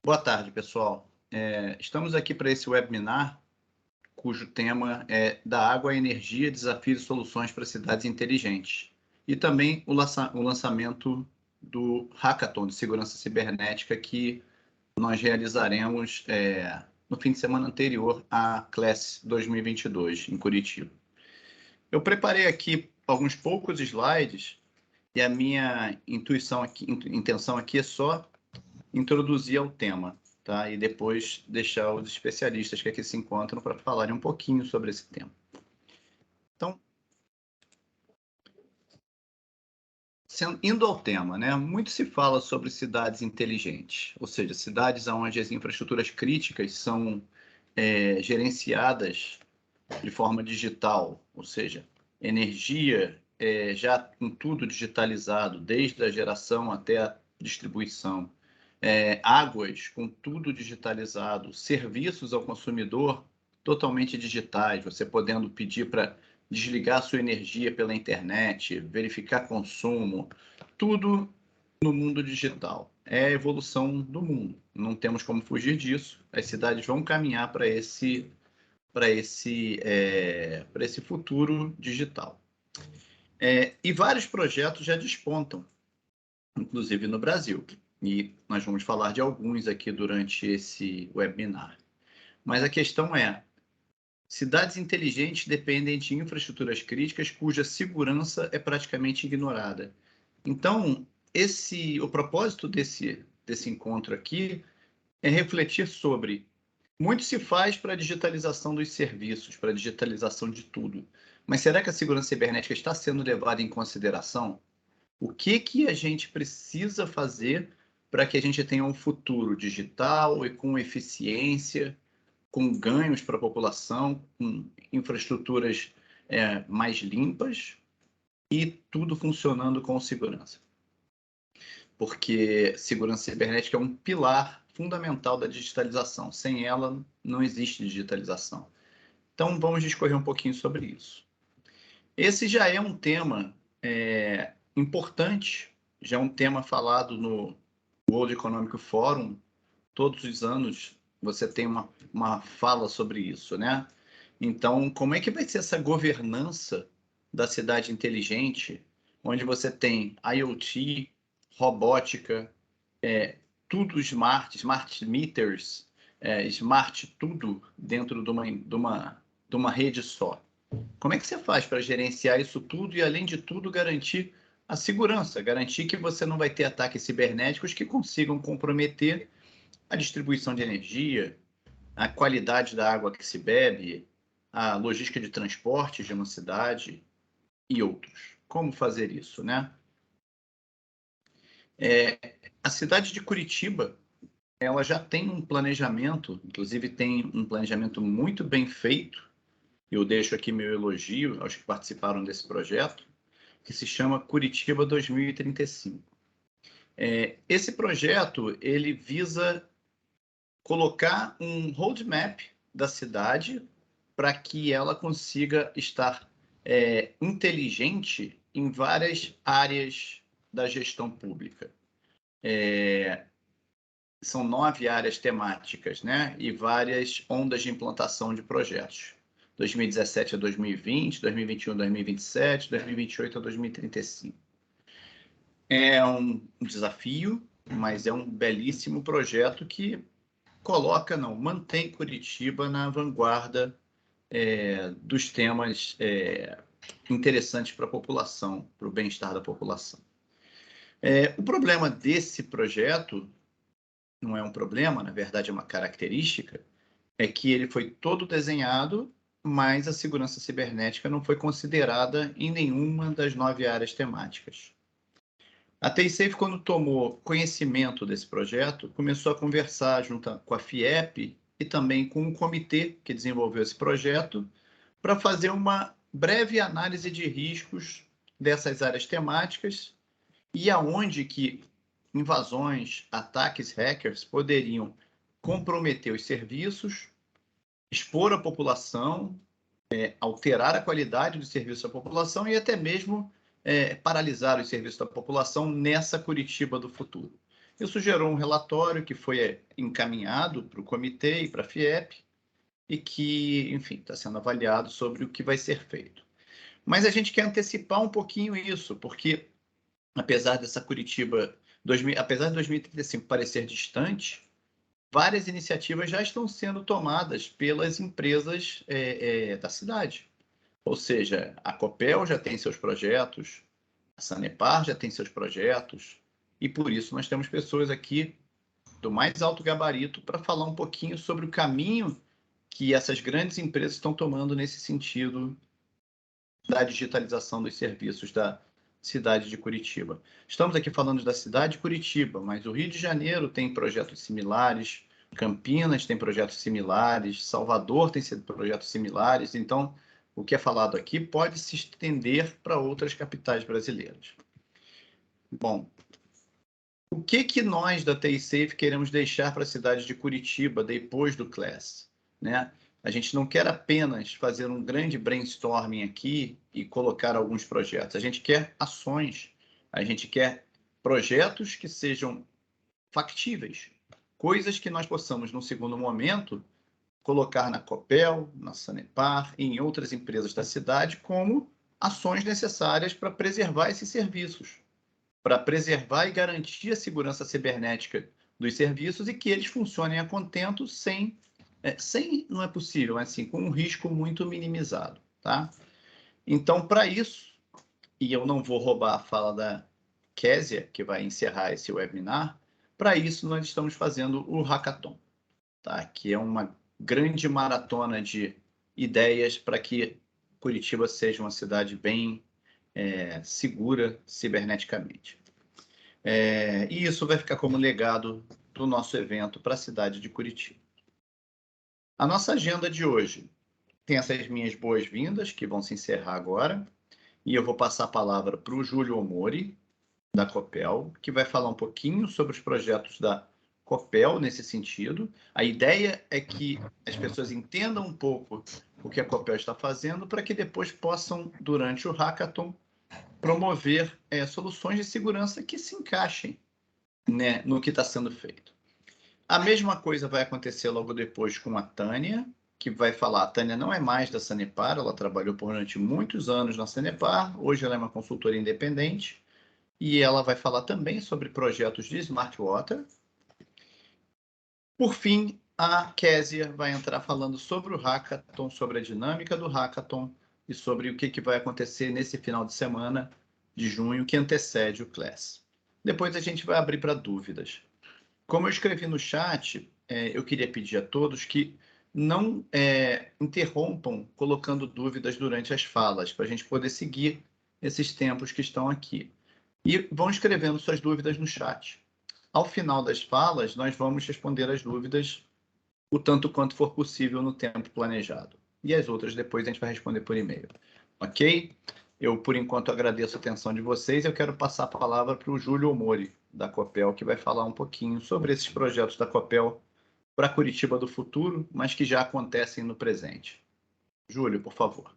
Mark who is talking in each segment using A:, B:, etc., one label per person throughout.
A: Boa tarde, pessoal. Estamos aqui para esse webinar, cujo tema é da água à energia, desafios e soluções para cidades inteligentes. E também o lançamento do Hackathon de Segurança Cibernética que nós realizaremos no fim de semana anterior à Class 2022, em Curitiba. Eu preparei aqui alguns poucos slides e a minha intenção aqui é só introduzir ao tema, tá? E depois deixar os especialistas que aqui se encontram para falarem um pouquinho sobre esse tema. Então, indo ao tema, né? Muito se fala sobre cidades inteligentes, ou seja, cidades onde as infraestruturas críticas são gerenciadas de forma digital, ou seja, energia já com tudo digitalizado, desde a geração até a distribuição. Águas com tudo digitalizado, serviços ao consumidor totalmente digitais, você podendo pedir para desligar sua energia pela internet, verificar consumo, tudo no mundo digital. É a evolução do mundo, não temos como fugir disso, as cidades vão caminhar para esse futuro digital. E vários projetos já despontam, inclusive no Brasil. E nós vamos falar de alguns aqui durante esse webinar. Mas a questão é, cidades inteligentes dependem de infraestruturas críticas cuja segurança é praticamente ignorada. Então, o propósito desse encontro aqui é refletir sobre muito se faz para a digitalização dos serviços, para a digitalização de tudo. Mas será que a segurança cibernética está sendo levada em consideração? O que a gente precisa fazer para que a gente tenha um futuro digital e com eficiência, com ganhos para a população, com infraestruturas mais limpas e tudo funcionando com segurança? Porque segurança cibernética é um pilar fundamental da digitalização. Sem ela, não existe digitalização. Então, vamos discorrer um pouquinho sobre isso. Esse já é um tema importante, já é um tema falado no World Economic Forum. Todos os anos você tem uma fala sobre isso, né? Então, como é que vai ser essa governança da cidade inteligente, onde você tem IoT, robótica, tudo smart meters, smart tudo dentro de uma rede só? Como é que você faz para gerenciar isso tudo e, além de tudo, garantir a segurança, garantir que você não vai ter ataques cibernéticos que consigam comprometer a distribuição de energia, a qualidade da água que se bebe, a logística de transporte de uma cidade e outros? Como fazer isso, né? A cidade de Curitiba, ela já tem um planejamento, inclusive tem um planejamento muito bem feito. Eu deixo aqui meu elogio aos que participaram desse projeto, que se chama Curitiba 2035. Esse projeto ele visa colocar um roadmap da cidade para que ela consiga estar inteligente em várias áreas da gestão pública. São 9 áreas temáticas, né? E várias ondas de implantação de projetos. 2017 a 2020, 2021 a 2027, 2028 a 2035. É um desafio, mas é um belíssimo projeto que mantém Curitiba na vanguarda dos temas interessantes para a população, para o bem-estar da população. O problema desse projeto, não é um problema, na verdade é uma característica, é que ele foi todo desenhado, mas a segurança cibernética não foi considerada em nenhuma das 9 áreas temáticas. A TISAFE, quando tomou conhecimento desse projeto, começou a conversar junto com a FIEP e também com o comitê que desenvolveu esse projeto para fazer uma breve análise de riscos dessas áreas temáticas e aonde que invasões, ataques, hackers poderiam comprometer os serviços, expor a população, alterar a qualidade do serviço à população e até mesmo paralisar os serviços da população nessa Curitiba do futuro. Isso gerou um relatório que foi encaminhado para o comitê e para a FIEP e que, enfim, está sendo avaliado sobre o que vai ser feito. Mas a gente quer antecipar um pouquinho isso, porque apesar dessa Curitiba, apesar de 2035 parecer distante, várias iniciativas já estão sendo tomadas pelas empresas da cidade. Ou seja, a Copel já tem seus projetos, a Sanepar já tem seus projetos, e por isso nós temos pessoas aqui do mais alto gabarito para falar um pouquinho sobre o caminho que essas grandes empresas estão tomando nesse sentido da digitalização dos serviços da cidade de Curitiba. Estamos aqui falando da cidade de Curitiba, mas o Rio de Janeiro tem projetos similares, Campinas tem projetos similares, Salvador tem projetos similares, então o que é falado aqui pode se estender para outras capitais brasileiras. Bom, o que nós da TI Safe queremos deixar para a cidade de Curitiba depois do Class, né? A gente não quer apenas fazer um grande brainstorming aqui e colocar alguns projetos. A gente quer ações. A gente quer projetos que sejam factíveis. Coisas que nós possamos, num segundo momento, colocar na Copel, na Sanepar e em outras empresas da cidade como ações necessárias para preservar esses serviços, para preservar e garantir a segurança cibernética dos serviços e que eles funcionem a contento sem não é possível, mas assim, com um risco muito minimizado, tá? Então, para isso, e eu não vou roubar a fala da Késia, que vai encerrar esse webinar, para isso nós estamos fazendo o Hackathon, tá? Que é uma grande maratona de ideias para que Curitiba seja uma cidade bem segura ciberneticamente. E isso vai ficar como legado do nosso evento para a cidade de Curitiba. A nossa agenda de hoje tem essas minhas boas-vindas, que vão se encerrar agora, e eu vou passar a palavra para o Júlio Omori, da Copel, que vai falar um pouquinho sobre os projetos da Copel nesse sentido. A ideia é que as pessoas entendam um pouco o que a Copel está fazendo para que depois possam, durante o Hackathon, promover soluções de segurança que se encaixem, né, no que está sendo feito. A mesma coisa vai acontecer logo depois com a Tânia, que vai falar. A Tânia não é mais da Sanepar, ela trabalhou durante muitos anos na Sanepar, hoje ela é uma consultora independente, e ela vai falar também sobre projetos de Smart Water. Por fim, a Késia vai entrar falando sobre o Hackathon, sobre a dinâmica do Hackathon e sobre o que vai acontecer nesse final de semana de junho, que antecede o Class. Depois a gente vai abrir para dúvidas. Como eu escrevi no chat, eu queria pedir a todos que não interrompam colocando dúvidas durante as falas, para a gente poder seguir esses tempos que estão aqui. E vão escrevendo suas dúvidas no chat. Ao final das falas, nós vamos responder as dúvidas o tanto quanto for possível no tempo planejado. E as outras depois a gente vai responder por e-mail. Ok? Eu, por enquanto, agradeço a atenção de vocês. Eu quero passar a palavra para o Júlio Omori, da Copel, que vai falar um pouquinho sobre esses projetos da Copel para Curitiba do futuro, mas que já acontecem no presente. Júlio, por favor.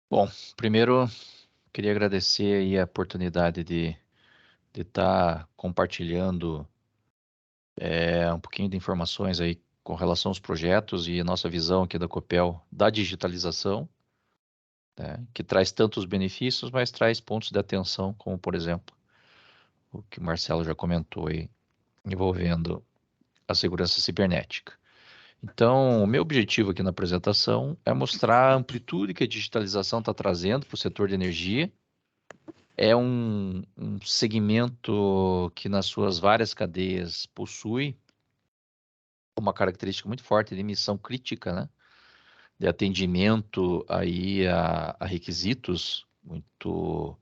B: Bom, primeiro, queria agradecer aí a oportunidade de estar compartilhando um pouquinho de informações aí com relação aos projetos e a nossa visão aqui da Copel da digitalização, né, que traz tantos benefícios, mas traz pontos de atenção, como, por exemplo, o que o Marcelo já comentou aí, envolvendo a segurança cibernética. Então, o meu objetivo aqui na apresentação é mostrar a amplitude que a digitalização está trazendo para o setor de energia. É um segmento que, nas suas várias cadeias, possui uma característica muito forte de missão crítica, né? De atendimento aí a requisitos muito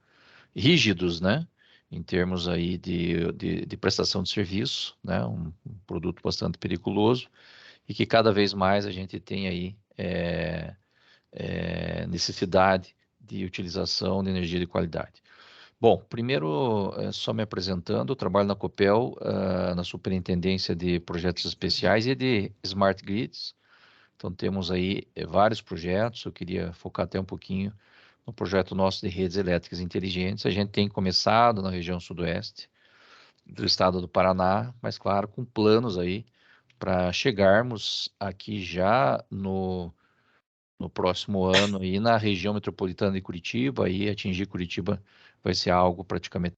B: rígidos, né? Em termos aí de prestação de serviço, né? Um produto bastante periculoso e que cada vez mais a gente tem aí necessidade de utilização de energia de qualidade. Bom, primeiro, só me apresentando, eu trabalho na Copel, na Superintendência de Projetos Especiais e de Smart Grids. Então, temos aí vários projetos, eu queria focar até um pouquinho no projeto nosso de redes elétricas inteligentes. A gente tem começado na região sudoeste do estado do Paraná, mas claro, com planos aí para chegarmos aqui já no próximo ano aí na região metropolitana de Curitiba, e atingir Curitiba vai ser algo praticamente.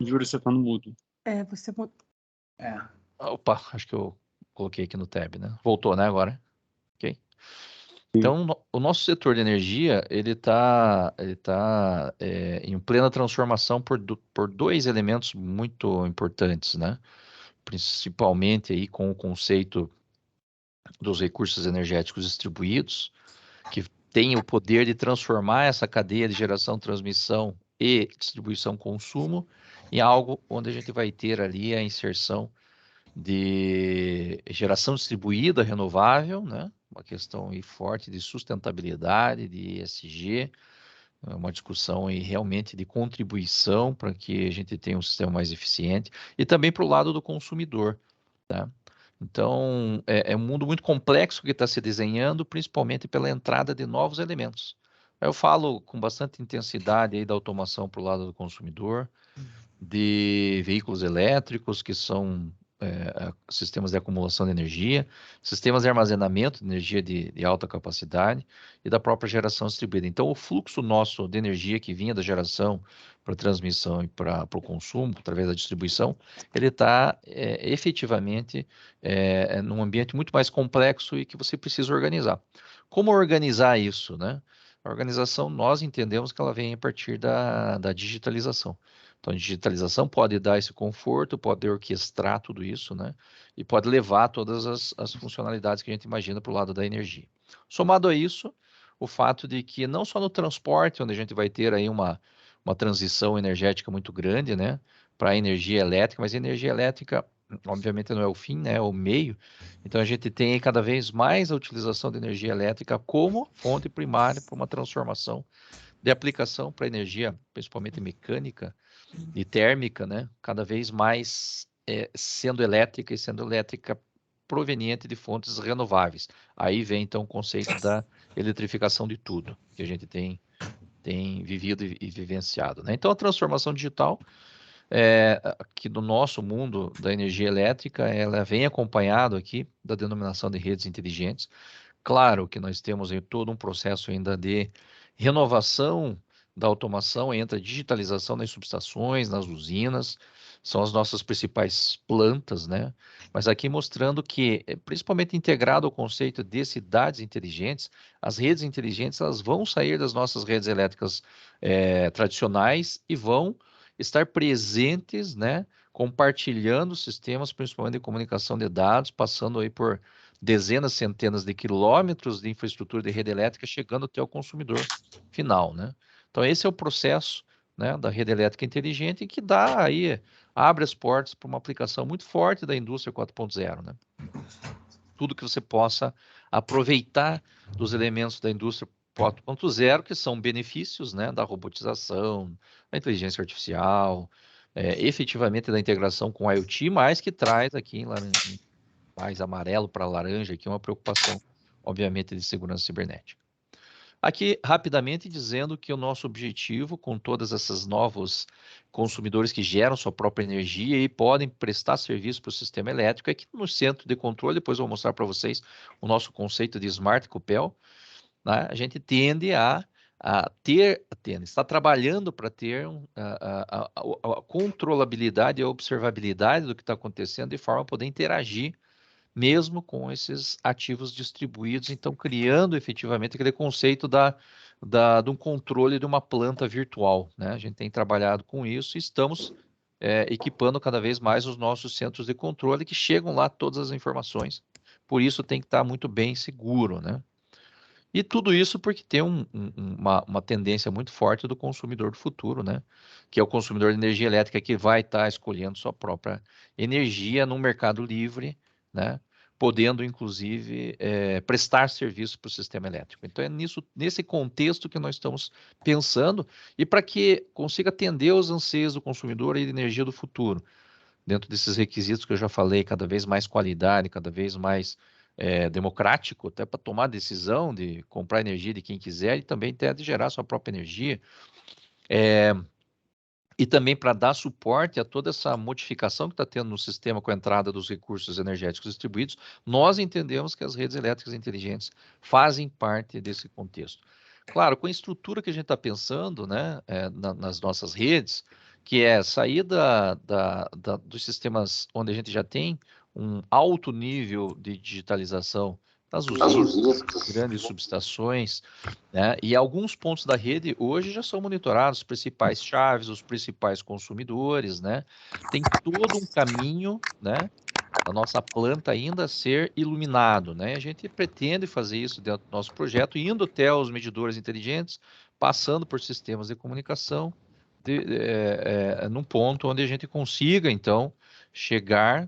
C: Júlio, você tá no mudo.
D: Você
B: Opa, acho que eu coloquei aqui no tab, né? Voltou, né, agora? Ok. Então, o nosso setor de energia, ele tá em plena transformação por dois elementos muito importantes, né? Principalmente aí com o conceito dos recursos energéticos distribuídos, que tem o poder de transformar essa cadeia de geração, transmissão e distribuição consumo em algo onde a gente vai ter ali a inserção de geração distribuída renovável, né? Uma questão aí forte de sustentabilidade, de ESG, uma discussão aí realmente de contribuição para que a gente tenha um sistema mais eficiente, e também para o lado do consumidor, tá? Então, é um mundo muito complexo que está se desenhando, principalmente pela entrada de novos elementos. Eu falo com bastante intensidade aí da automação para o lado do consumidor, de veículos elétricos, que são sistemas de acumulação de energia, sistemas de armazenamento de energia de alta capacidade e da própria geração distribuída. Então, o fluxo nosso de energia que vinha da geração para a transmissão e para o consumo, através da distribuição, ele está efetivamente num ambiente muito mais complexo e que você precisa organizar. Como organizar isso, né? A organização, nós entendemos que ela vem a partir da digitalização. Então, a digitalização pode dar esse conforto, pode orquestrar tudo isso, né? E pode levar todas as funcionalidades que a gente imagina para o lado da energia. Somado a isso, o fato de que não só no transporte, onde a gente vai ter aí uma transição energética muito grande, né? Para a energia elétrica, mas a energia elétrica, obviamente, não é o fim, né? É o meio. Então, a gente tem aí cada vez mais a utilização de energia elétrica como fonte primária para uma transformação de aplicação para energia, principalmente mecânica e térmica, né? Cada vez mais sendo elétrica proveniente de fontes renováveis. Aí vem então o conceito da eletrificação de tudo que a gente tem vivido e vivenciado, né? Então a transformação digital aqui do nosso mundo da energia elétrica, ela vem acompanhado aqui da denominação de redes inteligentes. Claro que nós temos aí todo um processo ainda de renovação da automação entre a digitalização nas subestações, nas usinas, são as nossas principais plantas, né? Mas aqui mostrando que, principalmente integrado ao conceito de cidades inteligentes, as redes inteligentes elas vão sair das nossas redes elétricas tradicionais e vão estar presentes, né? Compartilhando sistemas, principalmente de comunicação de dados, passando aí por dezenas, centenas de quilômetros de infraestrutura de rede elétrica, chegando até o consumidor final, né? Então, esse é o processo, né, da rede elétrica inteligente que abre as portas para uma aplicação muito forte da indústria 4.0, né? Tudo que você possa aproveitar dos elementos da indústria 4.0, que são benefícios, né, da robotização, da inteligência artificial, efetivamente da integração com o IoT, mas que traz aqui mais amarelo para laranja, aqui uma preocupação, obviamente, de segurança cibernética. Aqui, rapidamente, dizendo que o nosso objetivo com todas essas novos consumidores que geram sua própria energia e podem prestar serviço para o sistema elétrico é que no centro de controle, depois eu vou mostrar para vocês o nosso conceito de Smart Copel, né? A gente tende a está trabalhando para ter a controlabilidade e a observabilidade do que está acontecendo de forma a poder interagir mesmo com esses ativos distribuídos, então criando efetivamente aquele conceito de um controle de uma planta virtual, né? A gente tem trabalhado com isso e estamos equipando cada vez mais os nossos centros de controle que chegam lá todas as informações, por isso tem que estar muito bem seguro, né? E tudo isso porque tem uma tendência muito forte do consumidor do futuro, né? Que é o consumidor de energia elétrica que vai estar escolhendo sua própria energia num mercado livre, né? podendo, inclusive, prestar serviço para o sistema elétrico. Então, é nesse contexto que nós estamos pensando e para que consiga atender aos anseios do consumidor e de energia do futuro, dentro desses requisitos que eu já falei, cada vez mais qualidade, cada vez mais democrático, até para tomar a decisão de comprar energia de quem quiser e também até de gerar sua própria energia. E também para dar suporte a toda essa modificação que está tendo no sistema com a entrada dos recursos energéticos distribuídos, nós entendemos que as redes elétricas inteligentes fazem parte desse contexto. Claro, com a estrutura que a gente está pensando, né, nas nossas redes, que é sair dos sistemas onde a gente já tem um alto nível de digitalização das usinas, grandes subestações, né? E alguns pontos da rede hoje já são monitorados, os principais chaves, os principais consumidores, né? Tem todo um caminho, né, da nossa planta ainda a ser iluminado, né? A gente pretende fazer isso dentro do nosso projeto, indo até os medidores inteligentes, passando por sistemas de comunicação, num ponto onde a gente consiga, então, chegar.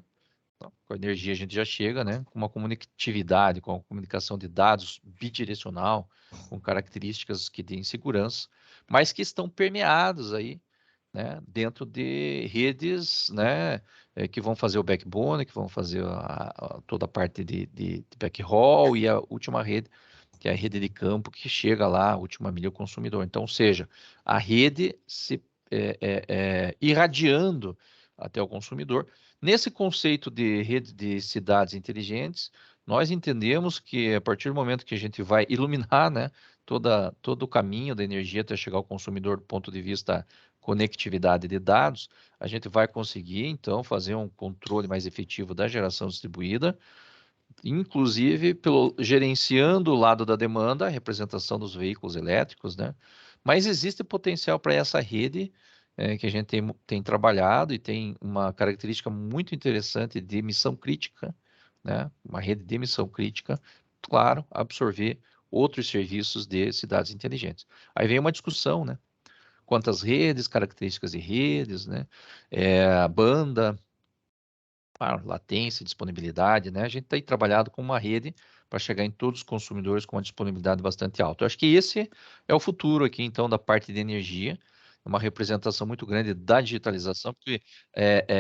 B: Com a energia a gente já chega, né? Com uma conectividade, com a comunicação de dados bidirecional, com características que deem segurança, mas que estão permeados aí, né? Dentro de redes, né? Que vão fazer o backbone, que vão fazer toda a parte de backhaul e a última rede, que é a rede de campo, que chega lá, a última milha ao consumidor. Então, ou seja, a rede se irradiando até o consumidor. Nesse conceito de rede de cidades inteligentes, nós entendemos que a partir do momento que a gente vai iluminar, né, todo o caminho da energia até chegar ao consumidor do ponto de vista conectividade de dados, a gente vai conseguir, então, fazer um controle mais efetivo da geração distribuída, inclusive gerenciando o lado da demanda, a representação dos veículos elétricos, né? Mas existe potencial para essa rede que a gente tem trabalhado e tem uma característica muito interessante de emissão crítica, né? Uma rede de emissão crítica, claro, absorver outros serviços de cidades inteligentes. Aí vem uma discussão, né? Quantas redes, características de redes, né? Banda, claro, latência, disponibilidade, né? A gente tem trabalhado com uma rede para chegar em todos os consumidores com uma disponibilidade bastante alta. Eu acho que esse é o futuro aqui, então, da parte de energia, uma representação muito grande da digitalização, porque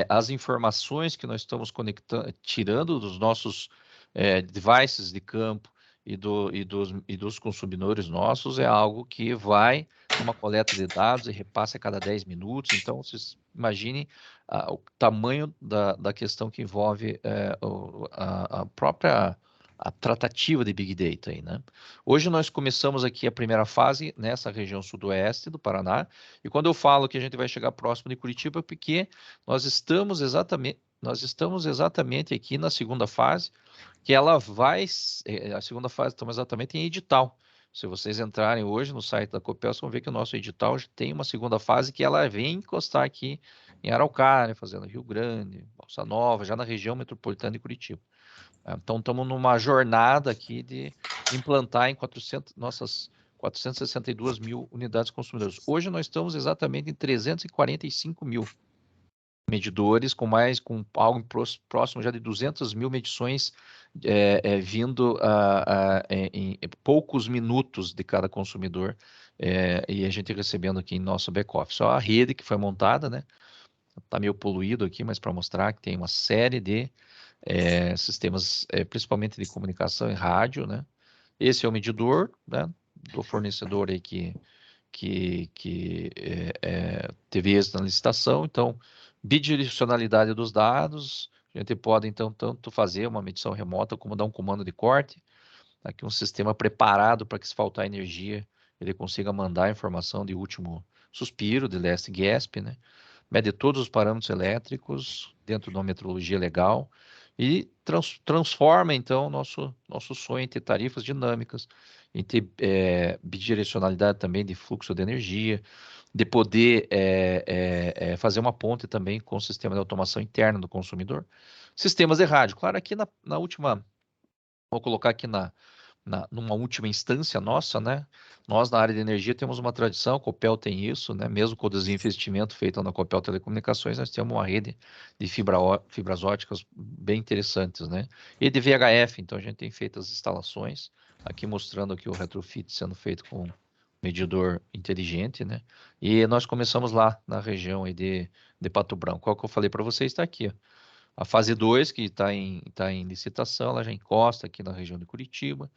B: as informações que nós estamos tirando dos nossos devices de campo e dos consumidores nossos é algo que vai numa coleta de dados e repassa a cada 10 minutos. Então, vocês imaginem o tamanho da questão que envolve a própria tratativa de Big Data aí, né? Hoje nós começamos aqui a primeira fase nessa região sudoeste do Paraná, e quando eu falo que a gente vai chegar próximo de Curitiba, é porque nós estamos exatamente aqui na segunda fase, que ela vai, a segunda fase estamos exatamente em edital. Se vocês entrarem hoje no site da Copel, vocês vão ver que o nosso edital já tem uma segunda fase que ela vem encostar aqui em Araucária, fazendo Rio Grande, Balsa Nova, já na região metropolitana de Curitiba. Então, estamos numa jornada aqui de implantar em nossas 462 mil unidades consumidoras. Hoje nós estamos exatamente em 345 mil medidores, com algo próximo já de 200 mil medições vindo em poucos minutos de cada consumidor, e a gente recebendo aqui em nosso back-office. Só a rede que foi montada, né? Está meio poluído aqui, mas para mostrar que tem uma série de sistemas, principalmente de comunicação e rádio, né? Esse é o medidor, né, do fornecedor aí que teve êxito na licitação. Então, bidirecionalidade dos dados, a gente pode, então, tanto fazer uma medição remota como dar um comando de corte. Aqui um sistema preparado para que, se faltar energia, ele consiga mandar a informação de último suspiro, de last gasp, né? Mede todos os parâmetros elétricos dentro de uma metrologia legal e transforma, então, nosso sonho em ter tarifas dinâmicas, em ter bidirecionalidade também de fluxo de energia, de poder fazer uma ponte também com o sistema de automação interna do consumidor. Sistemas de rádio. Claro, aqui na última, vou colocar aqui numa última instância nossa, né? Nós, na área de energia, temos uma tradição, a Copel tem isso, né? Mesmo com o desinvestimento feito na Copel Telecomunicações, nós temos uma rede de fibras óticas bem interessantes, né? E de VHF, então a gente tem feito as instalações, aqui mostrando aqui o retrofit sendo feito com medidor inteligente, né? E nós começamos lá na região aí de Pato Branco. Qual que eu falei para vocês está aqui, ó. A fase 2, que está em licitação, ela já encosta aqui na região de Curitiba.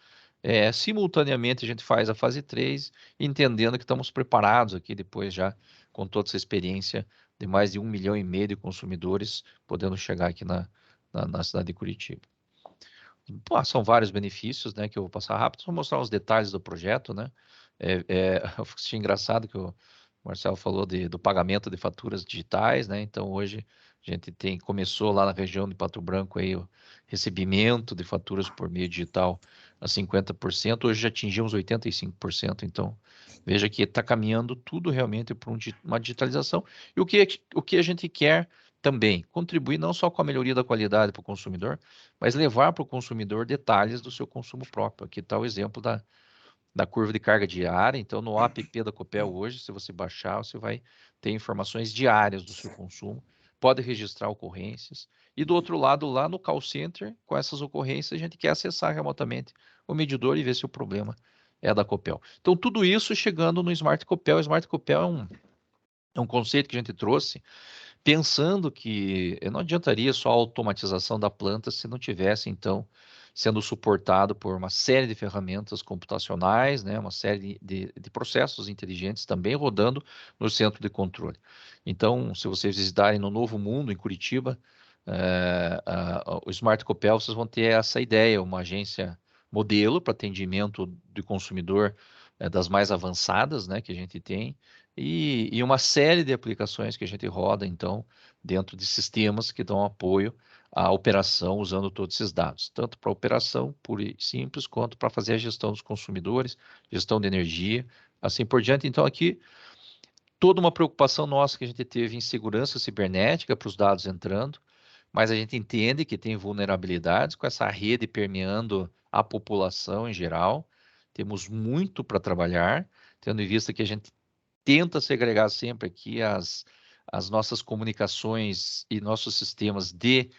B: Simultaneamente, a gente faz a fase 3, entendendo que estamos preparados aqui, depois já com toda essa experiência de mais de 1,5 milhão de consumidores, podendo chegar aqui na cidade de Curitiba. Pô, são vários benefícios, né, que eu vou passar rápido, vou mostrar os detalhes do projeto, né? Eu achei engraçado que o Marcelo falou do pagamento de faturas digitais, né? Então hoje a gente começou lá na região de Pato Branco aí o recebimento de faturas por meio digital a 50%, hoje já atingimos 85%, então veja que está caminhando tudo realmente para uma digitalização. E o que a gente quer também contribuir não só com a melhoria da qualidade para o consumidor, mas levar para o consumidor detalhes do seu consumo próprio. Aqui está o exemplo da curva de carga diária. Então, no app da Copel hoje, se você baixar, você vai ter informações diárias do seu consumo, pode registrar ocorrências. E do outro lado, lá no call center, com essas ocorrências, a gente quer acessar remotamente o medidor e ver se o problema é da Copel. Então, tudo isso chegando no Smart Copel. O Smart Copel é um conceito que a gente trouxe pensando que não adiantaria só a automatização da planta se não tivesse, então, sendo suportado por uma série de ferramentas computacionais, né, uma série de processos inteligentes também rodando no centro de controle. Então, se vocês visitarem no Novo Mundo, em Curitiba, o Smart Copel, vocês vão ter essa ideia, uma agência modelo para atendimento do consumidor das mais avançadas, né, que a gente tem, e uma série de aplicações que a gente roda, então, dentro de sistemas que dão apoio à operação usando todos esses dados, tanto para a operação pura e simples, quanto para fazer a gestão dos consumidores, gestão de energia, assim por diante. Então, aqui, toda uma preocupação nossa que a gente teve em segurança cibernética para os dados entrando, mas a gente entende que tem vulnerabilidades com essa rede permeando a população em geral. Temos muito para trabalhar, tendo em vista que a gente tenta segregar sempre aqui as nossas comunicações e nossos sistemas de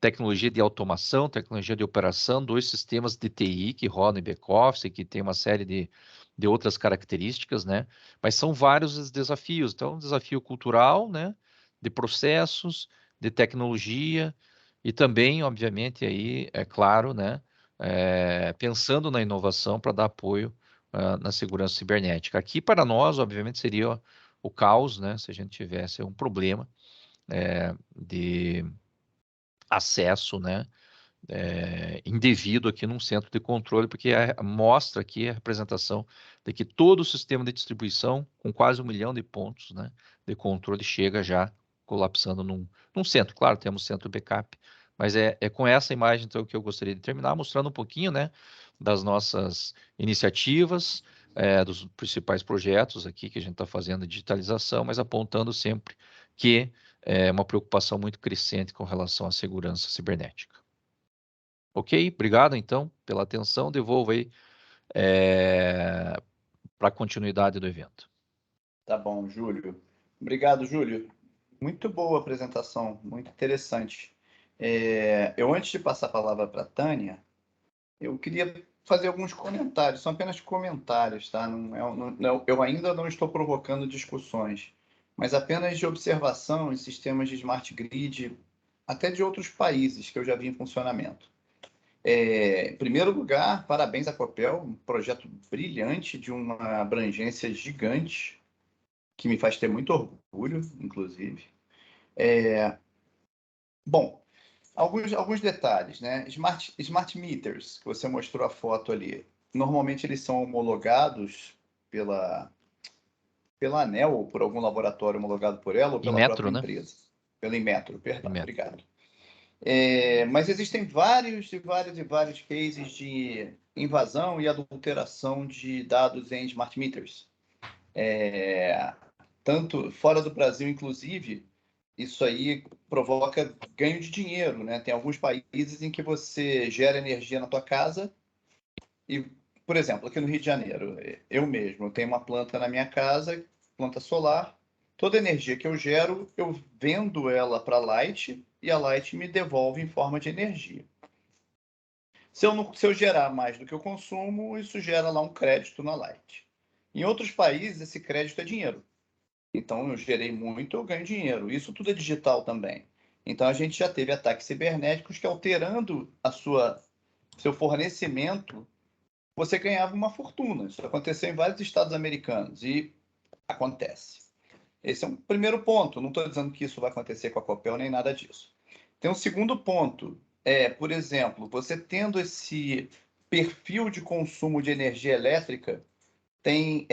B: tecnologia de automação, tecnologia de operação, dois sistemas de TI que rodam em back-office, que tem uma série de outras características, né? Mas são vários os desafios. Então, um desafio cultural, né? De processos, de tecnologia e também, obviamente, aí, é claro, né? Pensando na inovação para dar apoio na segurança cibernética. Aqui, para nós, obviamente, seria o caos, né? Se a gente tivesse um problema de acesso, né? Indevido aqui num centro de controle, porque mostra aqui a representação de que todo o sistema de distribuição, com quase 1 milhão de pontos, né, de controle, chega já colapsando num centro. Claro, temos centro backup, mas é com essa imagem então que eu gostaria de terminar, mostrando um pouquinho, né, das nossas iniciativas, dos principais projetos aqui que a gente está fazendo de digitalização, mas apontando sempre que é uma preocupação muito crescente com relação à segurança cibernética. Ok? Obrigado, então, pela atenção. Devolvo aí para a continuidade do evento.
A: Tá bom, Júlio. Obrigado, Júlio. Muito boa apresentação, muito interessante. Eu, antes de passar a palavra para a Tânia, eu queria fazer alguns comentários, são apenas comentários, tá? Eu ainda não estou provocando discussões, mas apenas de observação em sistemas de smart grid, até de outros países que eu já vi em funcionamento. Em primeiro lugar, parabéns à Copel, um projeto brilhante de uma abrangência gigante, que me faz ter muito orgulho, inclusive. Bom, alguns detalhes, né? Smart meters, que você mostrou a foto ali, normalmente eles são homologados pela ANEEL ou por algum laboratório homologado por ela ou pela
B: Inmetro,
A: própria
B: né?
A: empresa. Pela Inmetro, perdão,
B: Inmetro.
A: obrigado. Mas existem vários cases de invasão e adulteração de dados em smart meters. Tanto fora do Brasil, inclusive, isso aí provoca ganho de dinheiro, né? Tem alguns países em que você gera energia na tua casa E, por exemplo, aqui no Rio de Janeiro, eu mesmo tenho uma planta na minha casa, planta solar. Toda a energia que eu gero, eu vendo ela para a Light e a Light me devolve em forma de energia. Se eu gerar mais do que eu consumo, isso gera lá um crédito na Light. Em outros países, esse crédito é dinheiro. Então, eu gerei muito, eu ganho dinheiro. Isso tudo é digital também. Então, a gente já teve ataques cibernéticos que, alterando seu fornecimento, você ganhava uma fortuna. Isso aconteceu em vários estados americanos e acontece. Esse é um primeiro ponto. Não estou dizendo que isso vai acontecer com a Copel nem nada disso. Tem um segundo ponto. Por exemplo, você tendo esse perfil de consumo de energia elétrica, tem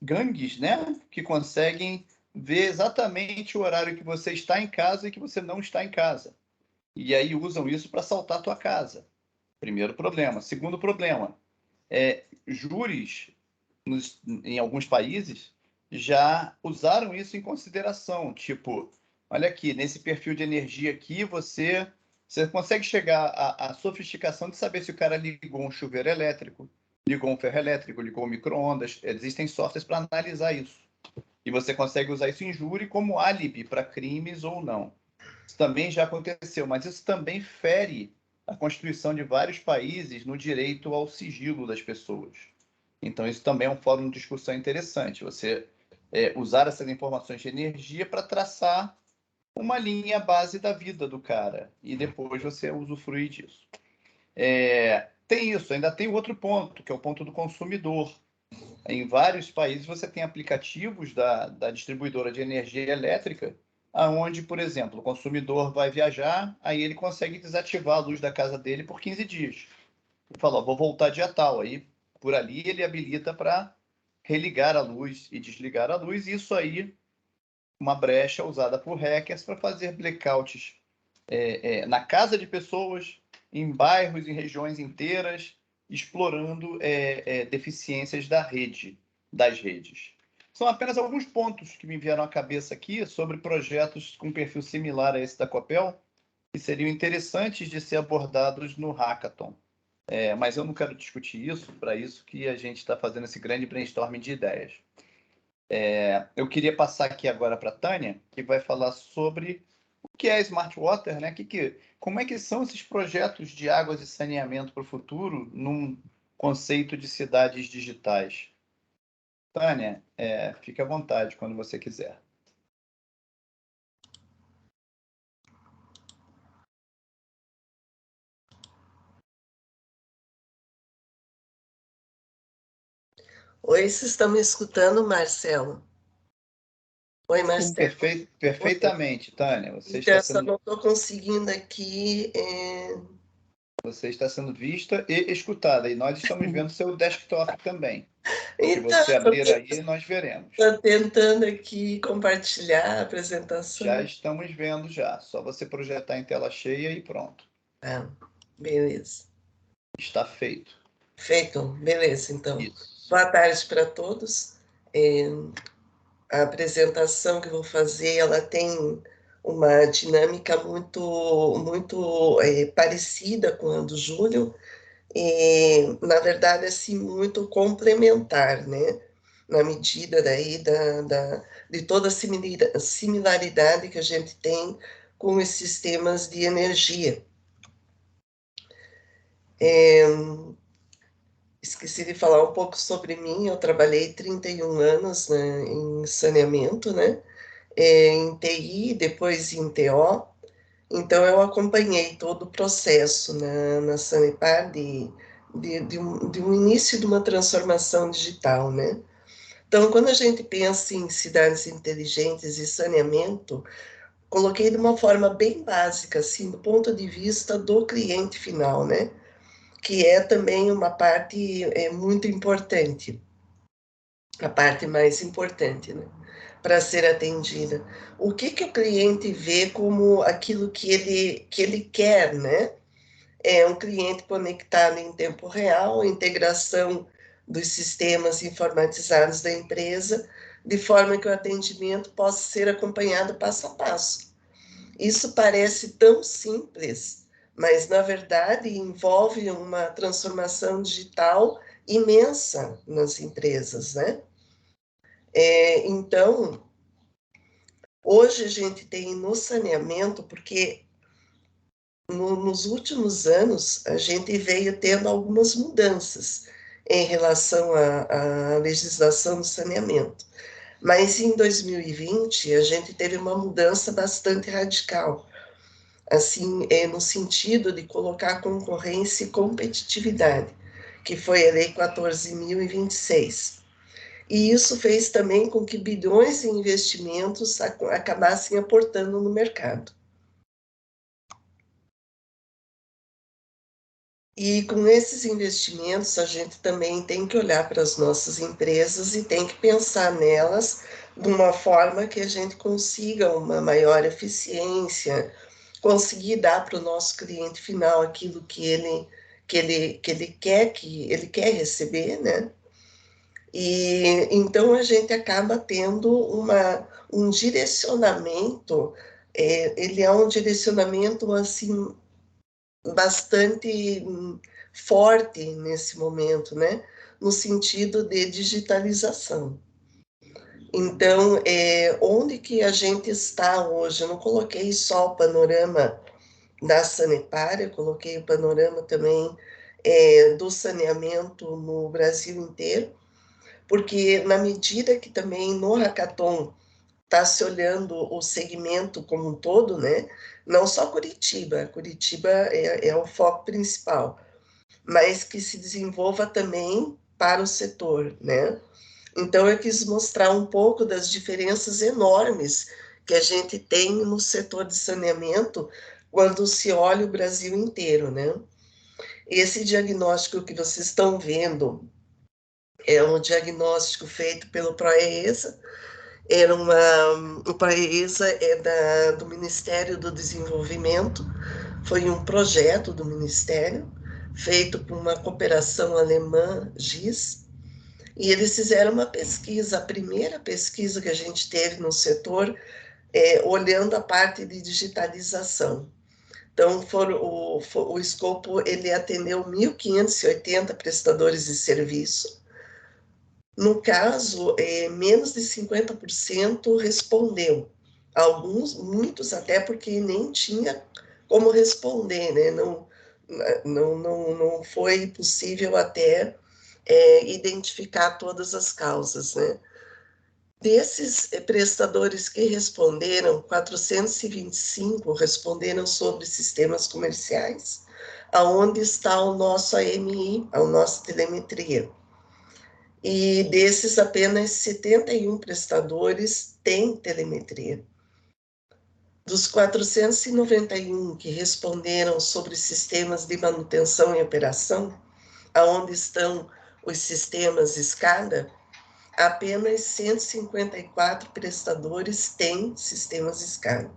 A: gangues, né, que conseguem ver exatamente o horário que você está em casa e que você não está em casa. E aí usam isso para assaltar a tua casa. Primeiro problema. Segundo problema, júris em alguns países já usaram isso em consideração. Tipo, olha aqui, nesse perfil de energia aqui, você consegue chegar à sofisticação de saber se o cara ligou um chuveiro elétrico, ligou um ferro elétrico, ligou um micro-ondas. Existem softwares para analisar isso. E você consegue usar isso em júri como álibi para crimes ou não. Isso também já aconteceu, mas isso também fere a Constituição de vários países no direito ao sigilo das pessoas. Então, isso também é um fórum de discussão interessante. Você usar essas informações de energia para traçar uma linha base da vida do cara. E depois você usufruir disso. Tem isso, ainda tem outro ponto, que é o ponto do consumidor. Em vários países você tem aplicativos da distribuidora de energia elétrica, aonde, por exemplo, o consumidor vai viajar, aí ele consegue desativar a luz da casa dele por 15 dias. Ele fala, vou voltar dia tal. Aí, por ali, ele habilita para religar a luz e desligar a luz. E isso aí, uma brecha usada por hackers para fazer blackouts na casa de pessoas, em bairros, em regiões inteiras, explorando deficiências das redes. São apenas alguns pontos que me vieram à cabeça aqui sobre projetos com perfil similar a esse da Copel, que seriam interessantes de ser abordados no Hackathon. Mas eu não quero discutir isso, para isso que a gente está fazendo esse grande brainstorming de ideias. Eu queria passar aqui agora para a Tânia, que vai falar sobre o que é Smart Water, né? Como é que são esses projetos de águas e saneamento para o futuro num conceito de cidades digitais. Tânia, fique à vontade quando você quiser.
D: Oi, vocês estão me escutando, Marcelo? Oi, Marcelo.
A: Sim, perfeitamente, Tânia.
D: Você então, só não estou conseguindo aqui...
A: Você está sendo vista e escutada, e nós estamos vendo seu desktop também.
D: Então,
A: se você abrir aí, nós veremos.
D: Estou tentando aqui compartilhar a apresentação.
A: Já estamos vendo já. Só você projetar em tela cheia e pronto.
D: Beleza.
A: Está feito.
D: Feito, beleza, então.
A: Isso.
D: Boa tarde para todos. A apresentação que eu vou fazer, ela tem uma dinâmica muito parecida com a do Júlio, e, na verdade, assim, muito complementar, né? Na medida daí de toda a similaridade que a gente tem com os sistemas de energia. Esqueci de falar um pouco sobre mim, eu trabalhei 31 anos, né, em saneamento, né? Em TI, depois em TO. Então, eu acompanhei todo o processo na Sanepar de um início de uma transformação digital, né? Então, quando a gente pensa em cidades inteligentes e saneamento, coloquei de uma forma bem básica, assim, do ponto de vista do cliente final, né? Que é também uma parte muito importante, a parte mais importante, né? Para ser atendida. O que o cliente vê como aquilo que ele quer, né? É um cliente conectado em tempo real, integração dos sistemas informatizados da empresa, de forma que o atendimento possa ser acompanhado passo a passo. Isso parece tão simples, mas, na verdade, envolve uma transformação digital imensa nas empresas, né? Então, hoje a gente tem no saneamento, porque nos últimos anos a gente veio tendo algumas mudanças em relação à legislação do saneamento. Mas em 2020 a gente teve uma mudança bastante radical, assim, no sentido de colocar concorrência e competitividade, que foi a Lei 14.026. E isso fez também com que bilhões de investimentos acabassem aportando no mercado. E com esses investimentos, a gente também tem que olhar para as nossas empresas e tem que pensar nelas de uma forma que a gente consiga uma maior eficiência, conseguir dar para o nosso cliente final aquilo que ele quer receber, né? E então a gente acaba tendo um direcionamento, ele é um direcionamento assim bastante forte nesse momento, né? No sentido de digitalização. Então, onde que a gente está hoje? Eu não coloquei só o panorama da Sanepar, eu coloquei o panorama também do saneamento no Brasil inteiro, porque na medida que também no Hackathon está se olhando o segmento como um todo, né? Não só Curitiba, Curitiba é o foco principal, mas que se desenvolva também para o setor, né? Então, eu quis mostrar um pouco das diferenças enormes que a gente tem no setor de saneamento quando se olha o Brasil inteiro, né? Esse diagnóstico que vocês estão vendo é um diagnóstico feito pelo Proesa, o Proesa do Ministério do Desenvolvimento, foi um projeto do Ministério, feito por uma cooperação alemã, GIS, e eles fizeram uma pesquisa, a primeira pesquisa que a gente teve no setor, olhando a parte de digitalização. Então, o escopo, ele atendeu 1.580 prestadores de serviço. No caso, menos de 50% respondeu. Muitos até porque nem tinha como responder, né? Não foi possível até identificar todas as causas, né? Desses prestadores que responderam, 425 responderam sobre sistemas comerciais, aonde está o nosso AMI, a nossa telemetria. E desses, apenas 71 prestadores têm telemetria. Dos 491 que responderam sobre sistemas de manutenção e operação, aonde estão os sistemas SCADA, apenas 154 prestadores têm sistemas SCADA.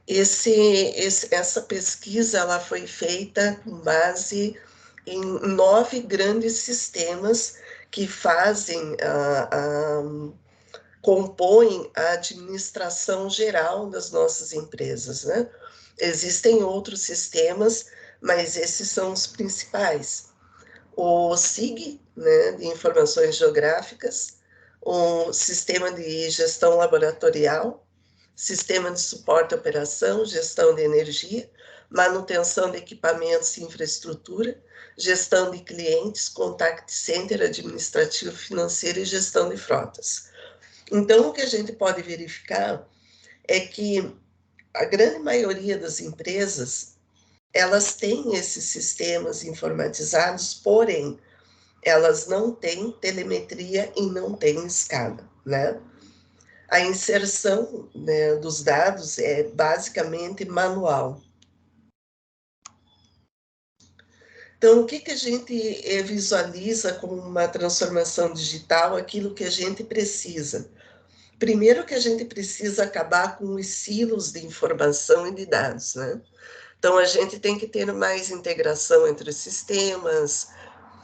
D: Essa pesquisa ela foi feita com base em 9 grandes sistemas que compõem a administração geral das nossas empresas, né? Existem outros sistemas, mas esses são os principais. O SIG, né, de informações geográficas, o sistema de gestão laboratorial, sistema de suporte à operação, gestão de energia, manutenção de equipamentos e infraestrutura, gestão de clientes, contact center, administrativo financeiro e gestão de frotas. Então, o que a gente pode verificar é que a grande maioria das empresas, elas têm esses sistemas informatizados, porém, elas não têm telemetria e não têm SCADA, né? A inserção, né, dos dados é basicamente manual. Então, o que a gente visualiza como uma transformação digital? Aquilo que a gente precisa. Primeiro que a gente precisa acabar com os silos de informação e de dados, né? Então, a gente tem que ter mais integração entre os sistemas,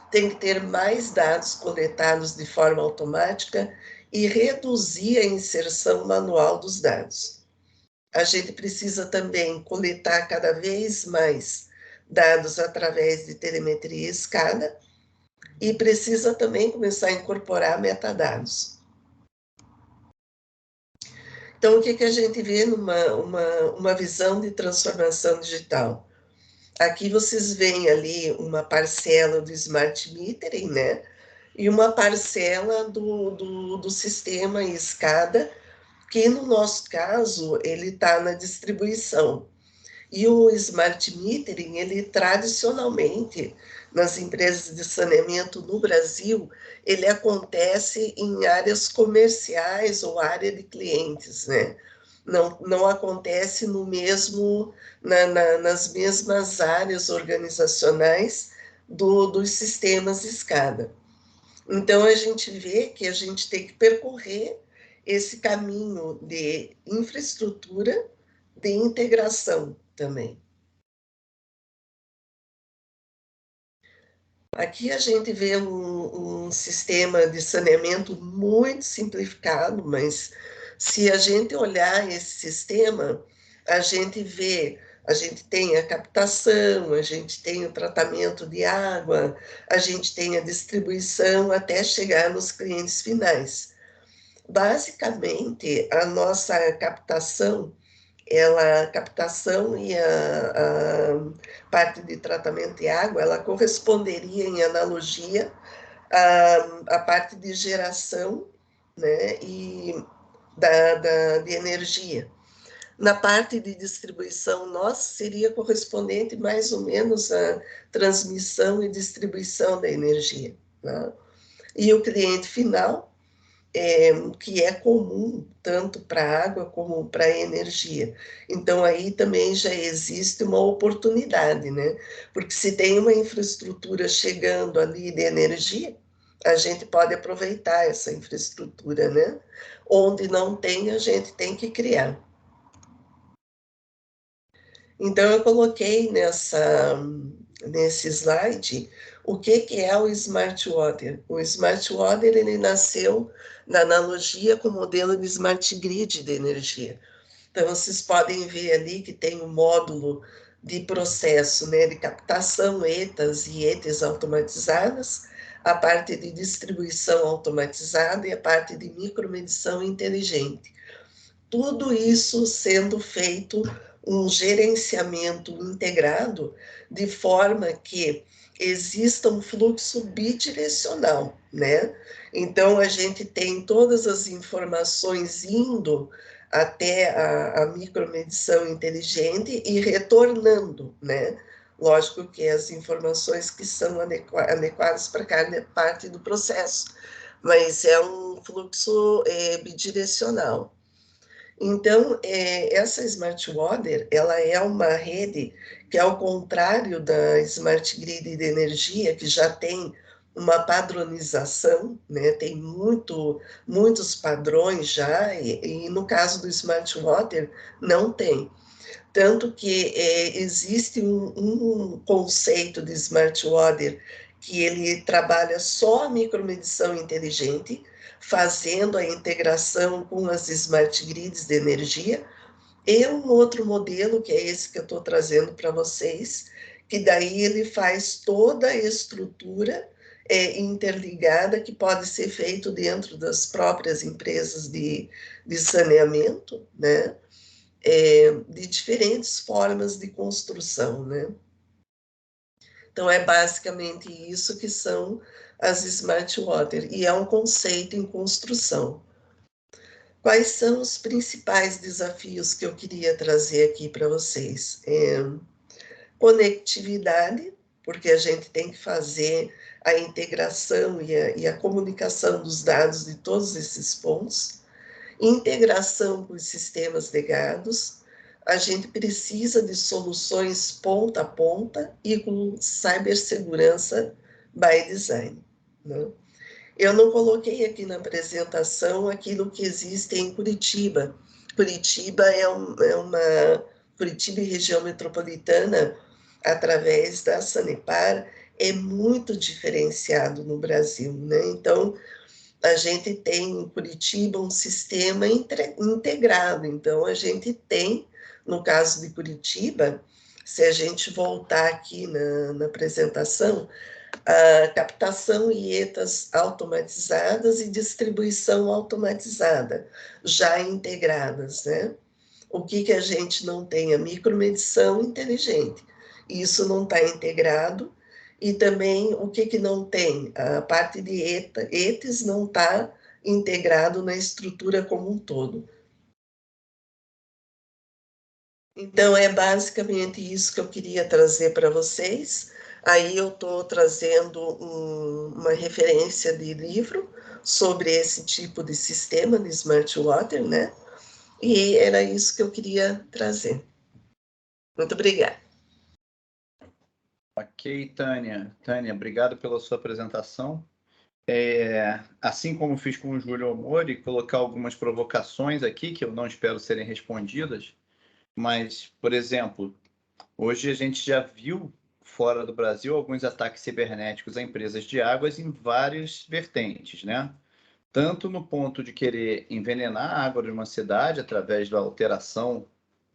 D: tem que ter mais dados coletados de forma automática e reduzir a inserção manual dos dados. A gente precisa também coletar cada vez mais dados através de telemetria SCADA e precisa também começar a incorporar metadados. Então, o que a gente vê numa visão de transformação digital? Aqui vocês veem ali uma parcela do Smart Metering, né? E uma parcela do sistema SCADA, que no nosso caso, ele está na distribuição. E o Smart Metering, ele tradicionalmente, nas empresas de saneamento no Brasil, ele acontece em áreas comerciais ou área de clientes, né? Não acontece no mesmo, nas mesmas áreas organizacionais dos sistemas SCADA. Então, a gente vê que a gente tem que percorrer esse caminho de infraestrutura, de integração também. Aqui a gente vê um sistema de saneamento muito simplificado, mas se a gente olhar esse sistema, a gente tem a captação, a gente tem o tratamento de água, a gente tem a distribuição até chegar nos clientes finais. Basicamente, a nossa captação e a parte de tratamento de água, ela corresponderia em analogia à parte de geração, né, e de energia. Na parte de distribuição, nossa, seria correspondente mais ou menos à transmissão e distribuição da energia, né? E o cliente final, que é comum tanto para a água como para a energia. Então, aí também já existe uma oportunidade, né? Porque se tem uma infraestrutura chegando ali de energia, a gente pode aproveitar essa infraestrutura, né? Onde não tem, a gente tem que criar. Então, eu coloquei nesse slide o que é o Smart Water. O Smart Water, ele nasceu na analogia com o modelo de Smart Grid de energia. Então, vocês podem ver ali que tem um módulo de processo, né, de captação, ETAs e ETEs automatizadas, a parte de distribuição automatizada e a parte de micromedição inteligente. Tudo isso sendo feito um gerenciamento integrado, de forma que exista um fluxo bidirecional, né? Então, a gente tem todas as informações indo até a micromedição inteligente e retornando, né? Lógico que as informações que são adequadas para cada parte do processo, mas é um fluxo bidirecional. Então, essa Smart Water, ela é uma rede que, ao contrário da Smart Grid de energia, que já tem uma padronização, né? Tem muitos padrões já, e no caso do Smart Water, não tem. Tanto que existe um conceito de Smart Water que ele trabalha só a micromedição inteligente, fazendo a integração com as smart grids de energia, e um outro modelo, que é esse que eu estou trazendo para vocês, que daí ele faz toda a estrutura interligada, que pode ser feito dentro das próprias empresas de saneamento, né? De diferentes formas de construção, né? Então, é basicamente isso que são as Smart Water, e é um conceito em construção. Quais são os principais desafios que eu queria trazer aqui para vocês? Conectividade, porque a gente tem que fazer a integração e a comunicação dos dados de todos esses pontos. Integração com os sistemas legados. A gente precisa de soluções ponta a ponta e com cibersegurança by design, né? Eu não coloquei aqui na apresentação aquilo que existe em Curitiba. Curitiba Curitiba e região metropolitana, através da Sanepar, é muito diferenciado no Brasil, né? Então, a gente tem em Curitiba um sistema integrado. Então, a gente tem, no caso de Curitiba, se a gente voltar aqui na apresentação, a captação e ETAs automatizadas e distribuição automatizada, já integradas, né? O que a gente não tem? A micromedição inteligente. Isso não está integrado. E também o que não tem? A parte de ETEs não está integrado na estrutura como um todo. Então, é basicamente isso que eu queria trazer para vocês. Aí eu estou trazendo uma referência de livro sobre esse tipo de sistema de Smart Water, né? E era isso que eu queria trazer. Muito obrigada.
A: Ok, Tânia. Tânia, obrigado pela sua apresentação. Assim como fiz com o Júlio Omori, colocar algumas provocações aqui, que eu não espero serem respondidas, mas, por exemplo, hoje a gente já viu, fora do Brasil, alguns ataques cibernéticos a empresas de águas em várias vertentes, né? Tanto no ponto de querer envenenar a água de uma cidade através da alteração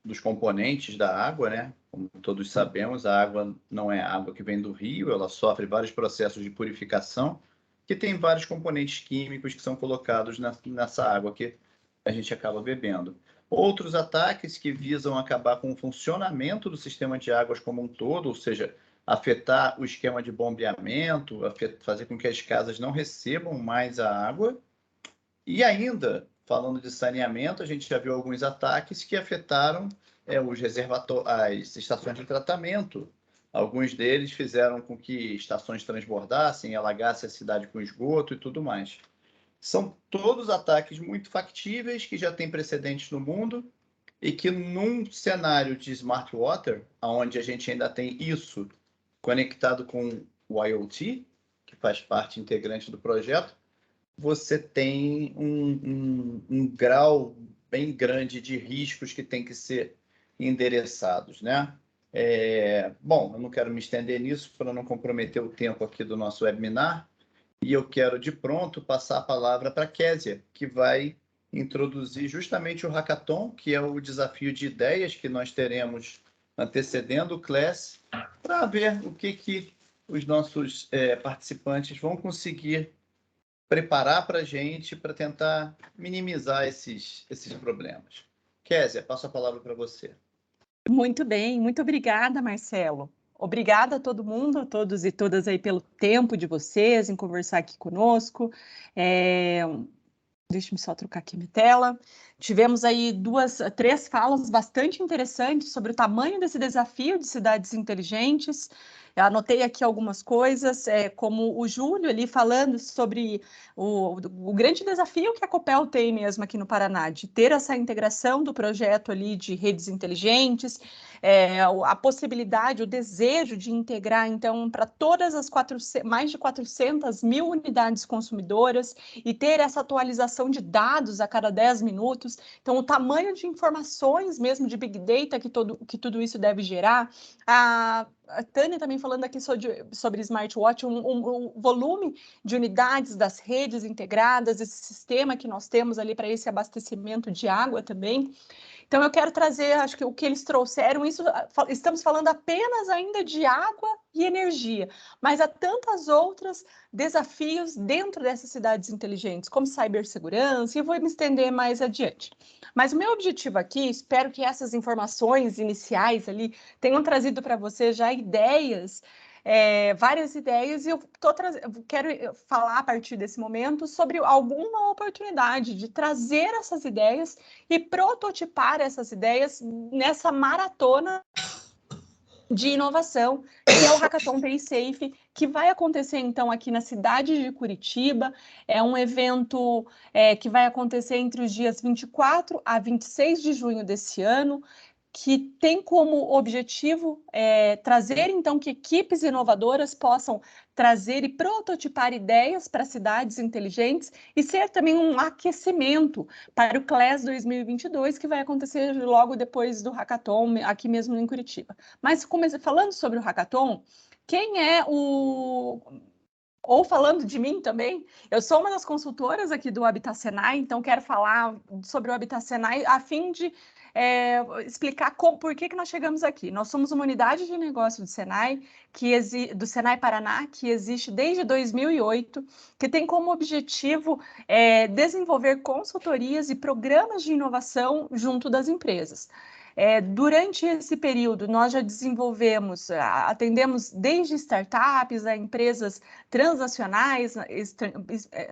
A: dos componentes da água, né? Como todos sabemos, a água não é água que vem do rio, ela sofre vários processos de purificação, que tem vários componentes químicos que são colocados nessa água que a gente acaba bebendo. Outros ataques que visam acabar com o funcionamento do sistema de águas como um todo, ou seja, afetar o esquema de bombeamento, fazer com que as casas não recebam mais a água. E ainda, falando de saneamento, a gente já viu alguns ataques que afetaram as estações de tratamento. Alguns deles fizeram com que estações transbordassem, alagassem a cidade com esgoto e tudo mais. São todos ataques muito factíveis, que já têm precedentes no mundo, e que num cenário de Smart Water, onde a gente ainda tem isso conectado com o IoT, que faz parte integrante do projeto, você tem um grau bem grande de riscos que tem que ser endereçados, né? Bom, eu não quero me estender nisso para não comprometer o tempo aqui do nosso webinar, e eu quero, de pronto, passar a palavra para a Késia, que vai introduzir justamente o Hackathon, que é o desafio de ideias que nós teremos antecedendo o Class, para ver o que os nossos participantes vão conseguir preparar para a gente para tentar minimizar esses problemas. Késia, passo a palavra para você.
E: Muito bem, muito obrigada, Marcelo. Obrigada a todo mundo, a todos e todas aí pelo tempo de vocês em conversar aqui conosco. Deixa eu só trocar aqui minha tela. Tivemos aí três falas bastante interessantes sobre o tamanho desse desafio de cidades inteligentes. Eu anotei aqui algumas coisas, como o Júlio ali falando sobre o grande desafio que a Copel tem mesmo aqui no Paraná, de ter essa integração do projeto ali de redes inteligentes, a possibilidade, o desejo de integrar, então, para todas as mais de 400 mil unidades consumidoras e ter essa atualização de dados a cada 10 minutos. Então, o tamanho de informações mesmo de Big Data que tudo isso deve gerar. A Tânia também falando aqui sobre Smartwatch, um volume de unidades das redes integradas, esse sistema que nós temos ali para esse abastecimento de água também. Então, eu quero trazer, acho que o que eles trouxeram, estamos falando apenas ainda de água e energia, mas há tantas outras desafios dentro dessas cidades inteligentes, como cibersegurança, e eu vou me estender mais adiante. Mas o meu objetivo aqui, espero que essas informações iniciais ali tenham trazido para você já ideias, várias ideias, e eu quero falar a partir desse momento sobre alguma oportunidade de trazer essas ideias e prototipar essas ideias nessa maratona de inovação, que é o Hackathon TI Safe, que vai acontecer, então, aqui na cidade de Curitiba. É um evento que vai acontecer entre os dias 24 a 26 de junho desse ano, que tem como objetivo trazer, então, que equipes inovadoras possam trazer e prototipar ideias para cidades inteligentes e ser também um aquecimento para o Class 2022, que vai acontecer logo depois do Hackathon, aqui mesmo em Curitiba. Mas falando sobre o Hackathon, quem é Ou falando de mim também, eu sou uma das consultoras aqui do Habitat Senai, então quero falar sobre o Habitat Senai a fim de explicar por que nós chegamos aqui. Nós somos uma unidade de negócio do Senai, do Senai Paraná, que existe desde 2008, que tem como objetivo desenvolver consultorias e programas de inovação junto das empresas. Durante esse período, nós já atendemos desde startups a empresas transnacionais,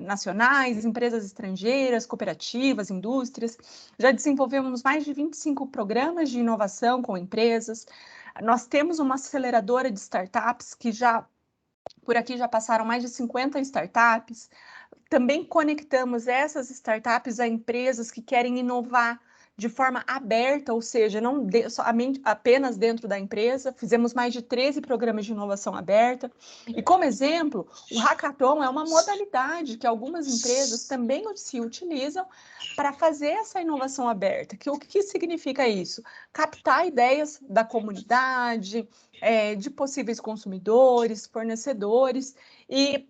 E: nacionais, empresas estrangeiras, cooperativas, indústrias. Já desenvolvemos mais de 25 programas de inovação com empresas. Nós temos uma aceleradora de startups que por aqui já passaram mais de 50 startups. Também conectamos essas startups a empresas que querem inovar de forma aberta, ou seja, não apenas dentro da empresa. Fizemos mais de 13 programas de inovação aberta. E, como exemplo, o Hackathon é uma modalidade que algumas empresas também se utilizam para fazer essa inovação aberta. O que significa isso? Captar ideias da comunidade, de possíveis consumidores, fornecedores, e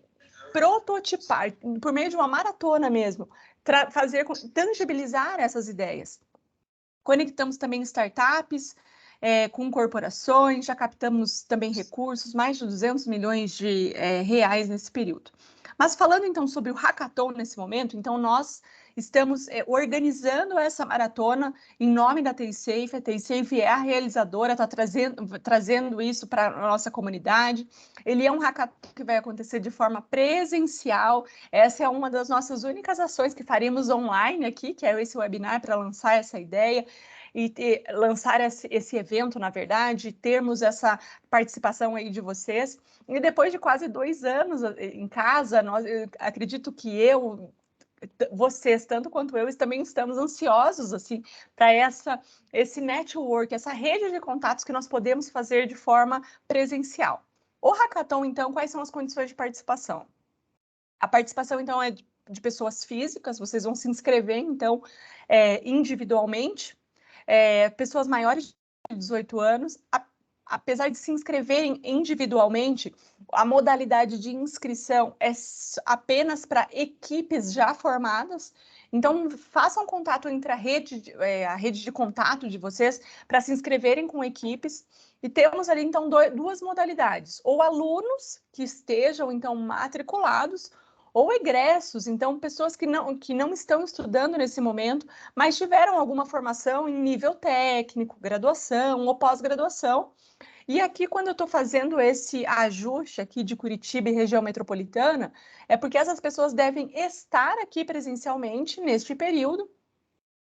E: prototipar, por meio de uma maratona mesmo, tangibilizar essas ideias. Conectamos também startups com corporações, já captamos também recursos, mais de 200 milhões de reais nesse período. Mas falando então sobre o Hackathon nesse momento, então nós estamos organizando essa maratona em nome da TaySafe. A TaySafe é a realizadora, está trazendo isso para a nossa comunidade. Ele é um hackathon que vai acontecer de forma presencial. Essa é uma das nossas únicas ações que faremos online aqui, que é esse webinar para lançar essa ideia e lançar esse evento, na verdade, termos essa participação aí de vocês. E depois de quase 2 anos em casa, eu acredito que vocês, tanto quanto eu, também estamos ansiosos assim, para esse network, essa rede de contatos que nós podemos fazer de forma presencial. O Hackathon, então, quais são as condições de participação? A participação, então, é de pessoas físicas, vocês vão se inscrever, então, individualmente. Pessoas maiores de 18 anos, apesar de se inscreverem individualmente, a modalidade de inscrição é apenas para equipes já formadas. Então, façam contato entre a rede de contato de vocês para se inscreverem com equipes. E temos ali, então, duas modalidades. Ou alunos que estejam, então, matriculados, ou egressos, então, pessoas que não estão estudando nesse momento, mas tiveram alguma formação em nível técnico, graduação ou pós-graduação. E aqui, quando eu estou fazendo esse ajuste aqui de Curitiba e região metropolitana, é porque essas pessoas devem estar aqui presencialmente neste período,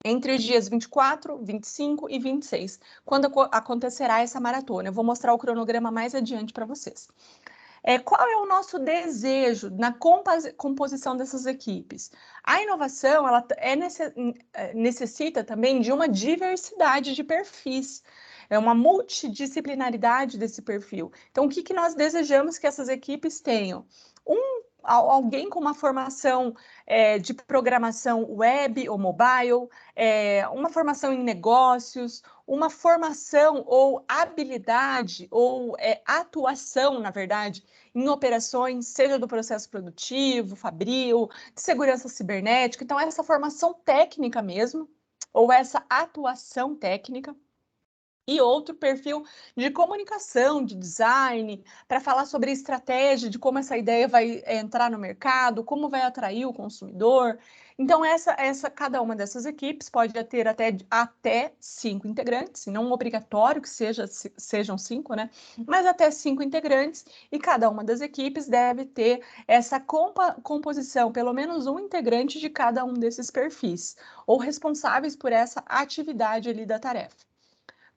E: entre os dias 24, 25 e 26, quando acontecerá essa maratona. Eu vou mostrar o cronograma mais adiante para vocês. Qual é o nosso desejo na composição dessas equipes? A inovação ela necessita também de uma diversidade de perfis, uma multidisciplinaridade desse perfil. Então, o que nós desejamos que essas equipes tenham? Alguém com uma formação de programação web ou mobile, uma formação em negócios, uma formação ou habilidade ou atuação, na verdade, em operações, seja do processo produtivo, fabril, de segurança cibernética. Então, essa formação técnica mesmo, ou essa atuação técnica. E outro perfil de comunicação, de design, para falar sobre a estratégia, de como essa ideia vai entrar no mercado, como vai atrair o consumidor. Então, cada uma dessas equipes pode ter até 5 integrantes, não obrigatório que sejam 5, né? Mas até 5 integrantes, e cada uma das equipes deve ter essa composição, pelo menos um integrante de cada um desses perfis, ou responsáveis por essa atividade ali da tarefa.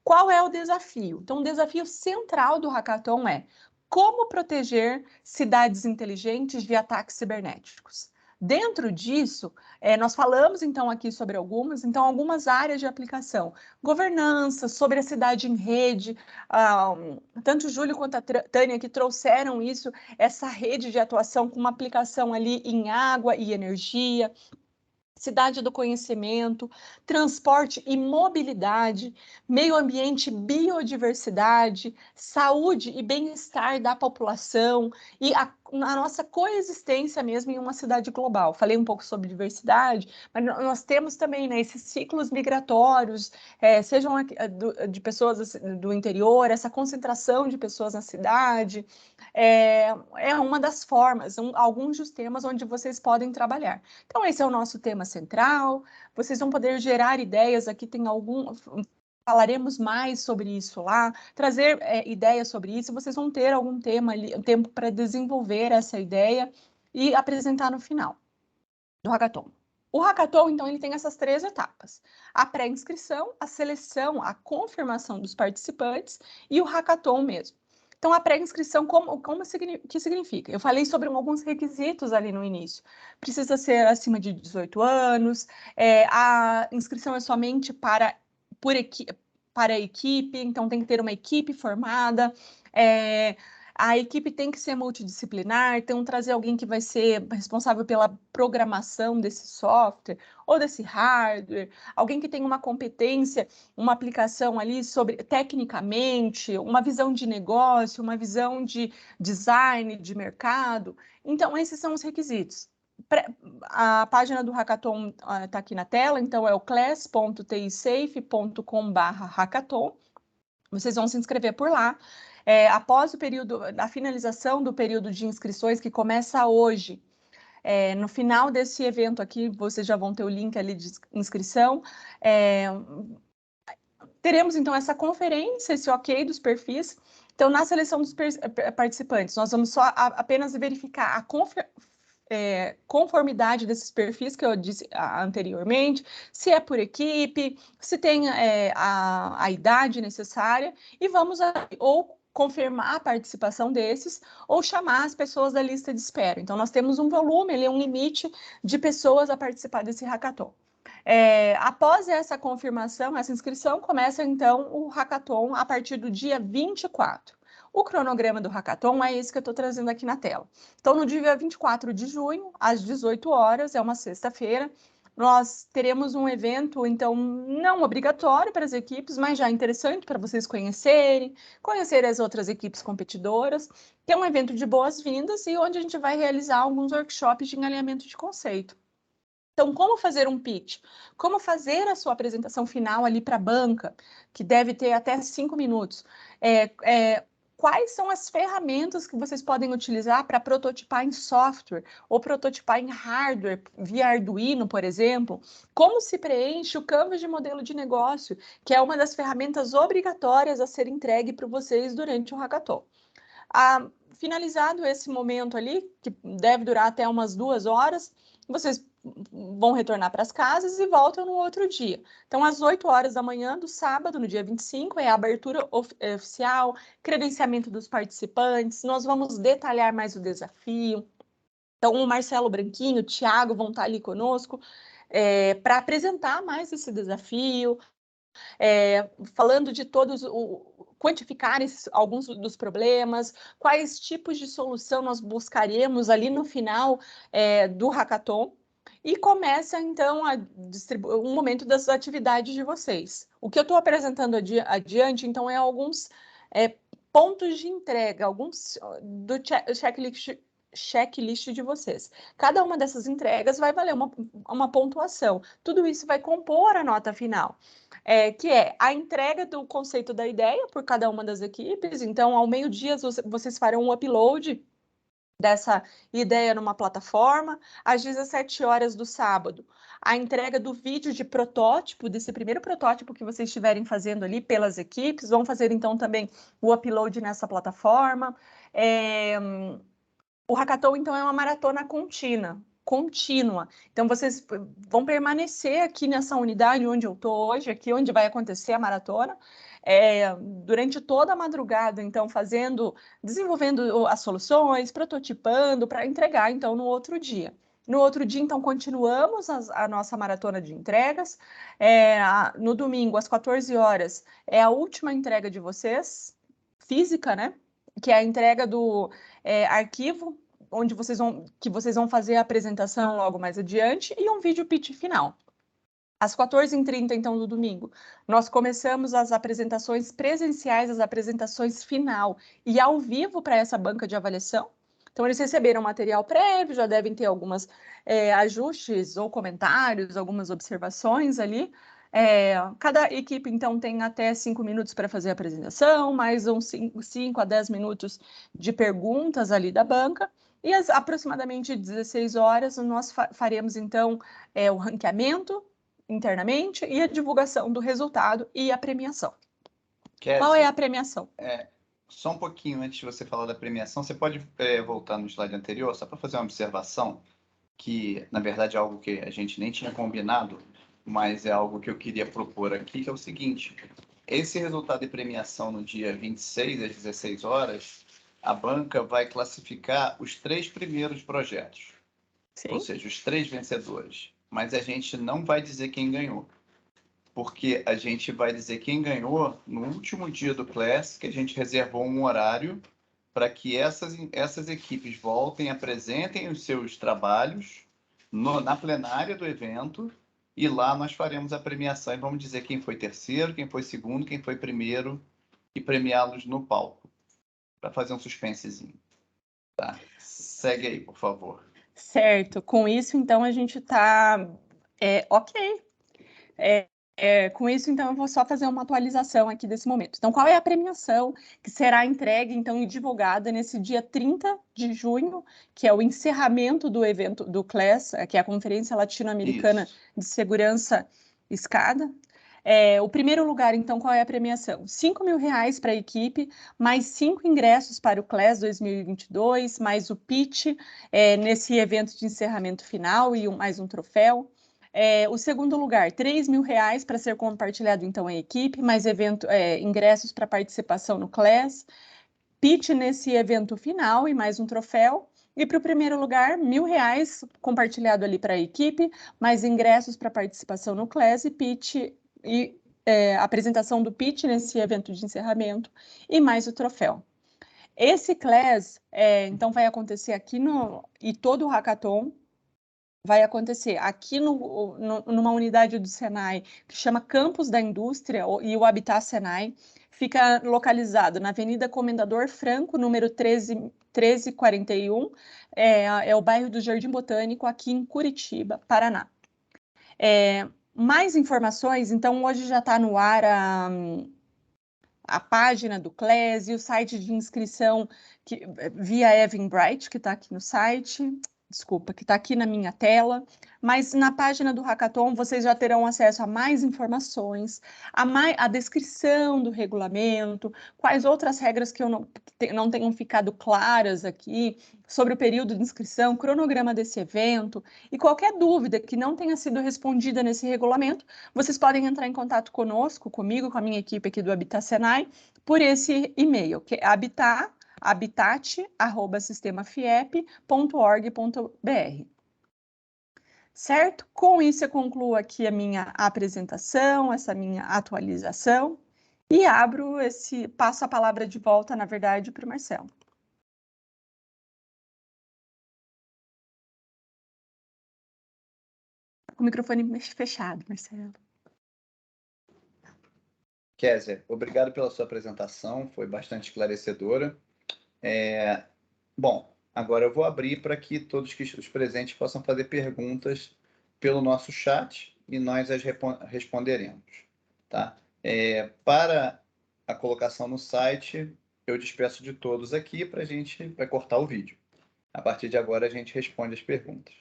E: Qual é o desafio? Então, o desafio central do Hackathon é como proteger cidades inteligentes de ataques cibernéticos. Dentro disso, nós falamos, então, aqui sobre algumas áreas de aplicação. Governança, sobre a cidade em rede, tanto o Júlio quanto a Tânia que trouxeram essa rede de atuação com uma aplicação ali em água e energia, cidade do conhecimento, transporte e mobilidade, meio ambiente, biodiversidade, saúde e bem-estar da população e na nossa coexistência mesmo em uma cidade global. Falei um pouco sobre diversidade, mas nós temos também, né, esses ciclos migratórios, sejam de pessoas do interior, essa concentração de pessoas na cidade, é uma das formas, alguns dos temas onde vocês podem trabalhar. Então, esse é o nosso tema central, vocês vão poder gerar ideias, aqui tem falaremos mais sobre isso lá, trazer ideias sobre isso, vocês vão ter algum tema ali, tempo para desenvolver essa ideia e apresentar no final do hackathon. O hackathon, então, ele tem essas 3 etapas: a pré-inscrição, a seleção, a confirmação dos participantes e o hackathon mesmo. Então, a pré-inscrição, que significa? Eu falei sobre alguns requisitos ali no início. Precisa ser acima de 18 anos, a inscrição é somente para a equipe, então tem que ter uma equipe formada, a equipe tem que ser multidisciplinar, então trazer alguém que vai ser responsável pela programação desse software ou desse hardware, alguém que tem uma competência, uma aplicação ali sobre tecnicamente, uma visão de negócio, uma visão de design, de mercado. Então, esses são os requisitos. A página do Hackathon está aqui na tela, então é o class.tisafe.com/hackathon. Vocês vão se inscrever por lá. Após a finalização do período de inscrições, que começa hoje, no final desse evento aqui, vocês já vão ter o link ali de inscrição. Teremos, então, essa conferência, esse ok dos perfis. Então, na seleção dos participantes, nós vamos só apenas verificar a conformidade desses perfis que eu disse anteriormente, se é por equipe, se tem a idade necessária, e vamos ou confirmar a participação desses, ou chamar as pessoas da lista de espera. Então, nós temos um volume, um limite de pessoas a participar desse hackathon. Após essa confirmação, essa inscrição, começa, então, o hackathon a partir do dia 24. O cronograma do hackathon é esse que eu estou trazendo aqui na tela. Então, no dia 24 de junho, às 18 horas, é uma sexta-feira, nós teremos um evento, então, não obrigatório para as equipes, mas já interessante para vocês conhecer as outras equipes competidoras, que é um evento de boas-vindas e onde a gente vai realizar alguns workshops de alinhamento de conceito. Então, como fazer um pitch? Como fazer a sua apresentação final ali para a banca, que deve ter até 5 minutos? Quais são as ferramentas que vocês podem utilizar para prototipar em software ou prototipar em hardware, via Arduino, por exemplo? Como se preenche o Canvas de modelo de negócio, que é uma das ferramentas obrigatórias a ser entregue para vocês durante o hackathon. Finalizado esse momento ali, que deve durar até umas 2 horas, vocês vão retornar para as casas e voltam no outro dia. Então, às 8 horas da manhã do sábado, no dia 25, é a abertura oficial, credenciamento dos participantes, nós vamos detalhar mais o desafio. Então, o Marcelo Branquinho, o Thiago vão estar ali conosco para apresentar mais esse desafio, falando de quantificar alguns dos problemas, quais tipos de solução nós buscaremos ali no final do hackathon, e começa, então, um momento das atividades de vocês. O que eu estou apresentando adiante, então, é alguns pontos de entrega, alguns do checklist de vocês. Cada uma dessas entregas vai valer uma pontuação. Tudo isso vai compor a nota final, que é a entrega do conceito da ideia por cada uma das equipes. Então, ao meio-dia, vocês farão um upload dessa ideia numa plataforma. Às 17 horas do sábado, a entrega do vídeo de protótipo, desse primeiro protótipo que vocês estiverem fazendo ali pelas equipes. Vão fazer, então, também o upload nessa plataforma. O hackathon, então, é uma maratona contínua. Então, vocês vão permanecer aqui nessa unidade onde eu estou hoje, aqui onde vai acontecer a maratona, durante toda a madrugada, então, desenvolvendo as soluções, prototipando, para entregar, então, no outro dia. No outro dia, então, continuamos a nossa maratona de entregas. No domingo, às 14 horas, é a última entrega de vocês, física, né? Que é a entrega do arquivo, onde vocês vão fazer a apresentação logo mais adiante, e um vídeo pitch final. Às 14h30, então, do domingo, nós começamos as apresentações presenciais, as apresentações final e ao vivo para essa banca de avaliação. Então, eles receberam material prévio, já devem ter alguns ajustes ou comentários, algumas observações ali. Cada equipe, então, tem até 5 minutos para fazer a apresentação, mais uns 5 a 10 minutos de perguntas ali da banca, e aproximadamente 16 horas nós faremos, então, o ranqueamento internamente e a divulgação do resultado e a premiação. Qual é a premiação?
A: Só um pouquinho antes de você falar da premiação, você pode voltar no slide anterior, só para fazer uma observação, que, na verdade, é algo que a gente nem tinha combinado, mas é algo que eu queria propor aqui, que é o seguinte: esse resultado de premiação no dia 26, às 16 horas, a banca vai classificar os 3 primeiros projetos. Sim. Ou seja, os 3 vencedores. Mas a gente não vai dizer quem ganhou, porque a gente vai dizer quem ganhou no último dia do Class, que a gente reservou um horário para que essas equipes voltem, apresentem os seus trabalhos na plenária do evento, e lá nós faremos a premiação e vamos dizer quem foi terceiro, quem foi segundo, quem foi primeiro, e premiá-los no palco, para fazer um suspensezinho. Tá? Segue aí, por favor.
E: Certo. Com isso, então, a gente está... ok. Com isso, então, eu vou só fazer uma atualização aqui desse momento. Então, qual é a premiação que será entregue, então, e divulgada nesse dia 30 de junho, que é o encerramento do evento do CLES, que é a Conferência Latino-Americana de Segurança SCADA. O primeiro lugar, então, qual é a premiação? R$5.000 para a equipe, mais 5 ingressos para o CLES 2022, mais o pitch nesse evento de encerramento final e mais um troféu. O segundo lugar, R$3.000 para ser compartilhado, então, a equipe, mais ingressos para participação no CLES, pitch nesse evento final e mais um troféu. E para o primeiro lugar, R$1.000 compartilhado ali para a equipe, mais ingressos para participação no CLES e pitch e apresentação do pitch nesse evento de encerramento e mais o troféu. Esse CLES, então, vai acontecer aqui e todo o hackathon vai acontecer aqui numa unidade do Senai que chama Campus da Indústria, e o Habitat Senai fica localizado na Avenida Comendador Franco, número 1341, é o bairro do Jardim Botânico, aqui em Curitiba, Paraná. Mais informações, então, hoje já está no ar a página do CLES e o site de inscrição via Eventbrite, que está aqui no site. Desculpa, que está aqui na minha tela, mas na página do Hackathon vocês já terão acesso a mais informações, a descrição do regulamento, quais outras regras que não tenham ficado claras aqui, sobre o período de inscrição, cronograma desse evento, e qualquer dúvida que não tenha sido respondida nesse regulamento, vocês podem entrar em contato conosco, comigo, com a minha equipe aqui do Habitat Senai, por esse e-mail, que é habitat@sistemafiep.org.br. Certo? Com isso, eu concluo aqui a minha apresentação, essa minha atualização, e passo a palavra de volta, na verdade, para o Marcelo. Com o microfone fechado, Marcelo.
A: Kézia, obrigado pela sua apresentação, foi bastante esclarecedora. Bom, agora eu vou abrir para que todos os presentes possam fazer perguntas pelo nosso chat e nós as responderemos. Tá? Para a colocação no site, eu despeço de todos aqui para a gente cortar o vídeo. A partir de agora, a gente responde as perguntas.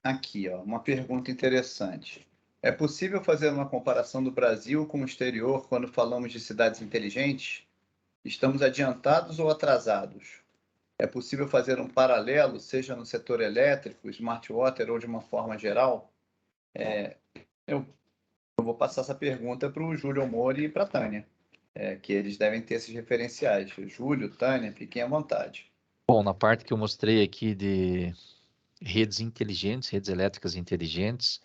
A: Aqui, ó, uma pergunta interessante. É possível fazer uma comparação do Brasil com o exterior quando falamos de cidades inteligentes? Estamos adiantados ou atrasados? É possível fazer um paralelo, seja no setor elétrico, smart water ou de uma forma geral? Eu vou passar essa pergunta para o Júlio Mori e para a Tânia, que eles devem ter esses referenciais. Júlio, Tânia, fiquem à vontade.
B: Bom, na parte que eu mostrei aqui de redes inteligentes, redes elétricas inteligentes,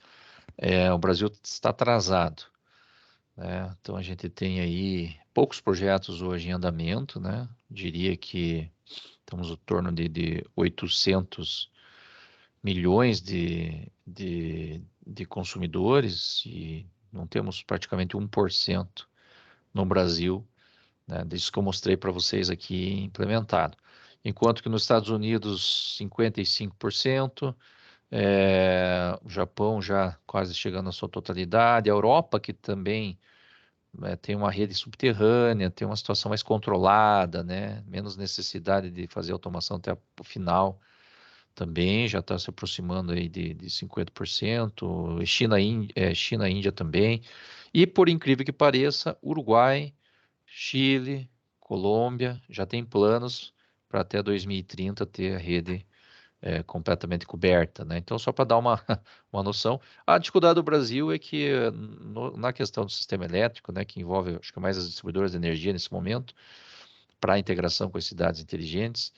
B: o Brasil está atrasado, né? Então, a gente tem aí poucos projetos hoje em andamento, né? Diria que estamos em torno de 800 milhões de consumidores e não temos praticamente 1% no Brasil, né, disso que eu mostrei para vocês aqui implementado. Enquanto que nos Estados Unidos, 55%, o Japão já quase chegando à sua totalidade, a Europa, que também tem uma rede subterrânea, tem uma situação mais controlada, né, menos necessidade de fazer automação até o final, também já está se aproximando aí de 50%, China, Índia também, e por incrível que pareça, Uruguai, Chile, Colômbia já tem planos para até 2030 ter a rede completamente coberta, né? Então, só para dar uma noção, a dificuldade do Brasil é que na questão do sistema elétrico, né, que envolve, acho que mais as distribuidoras de energia nesse momento, para a integração com as cidades inteligentes,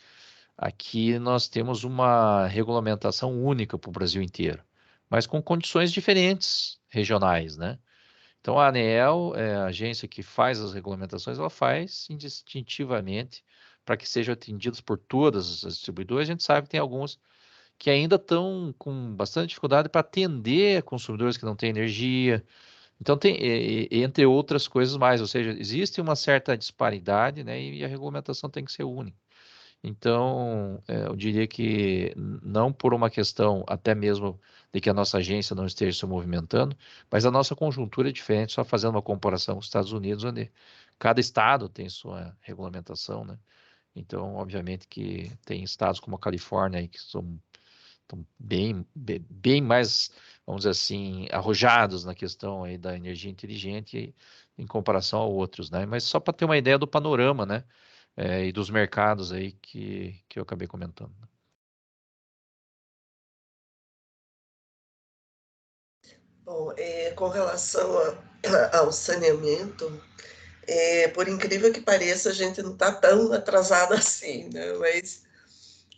B: aqui nós temos uma regulamentação única para o Brasil inteiro, mas com condições diferentes regionais, né? Então, a ANEEL, a agência que faz as regulamentações, ela faz indistintivamente para que sejam atendidas por todas as distribuidoras. A gente sabe que tem algumas que ainda estão com bastante dificuldade para atender consumidores que não têm energia. Então, tem, entre outras coisas mais, ou seja, existe uma certa disparidade, né, e a regulamentação tem que ser única. Então, eu diria que não por uma questão até mesmo de que a nossa agência não esteja se movimentando, mas a nossa conjuntura é diferente, só fazendo uma comparação com os Estados Unidos, onde cada estado tem sua regulamentação, né? Então, obviamente que tem estados como a Califórnia aí que estão bem mais, vamos dizer assim, arrojados na questão aí da energia inteligente em comparação a outros, né? Mas só para ter uma ideia do panorama, né? E dos mercados aí que eu acabei comentando.
D: Bom, com relação ao saneamento, por incrível que pareça, a gente não está tão atrasado assim, né? Mas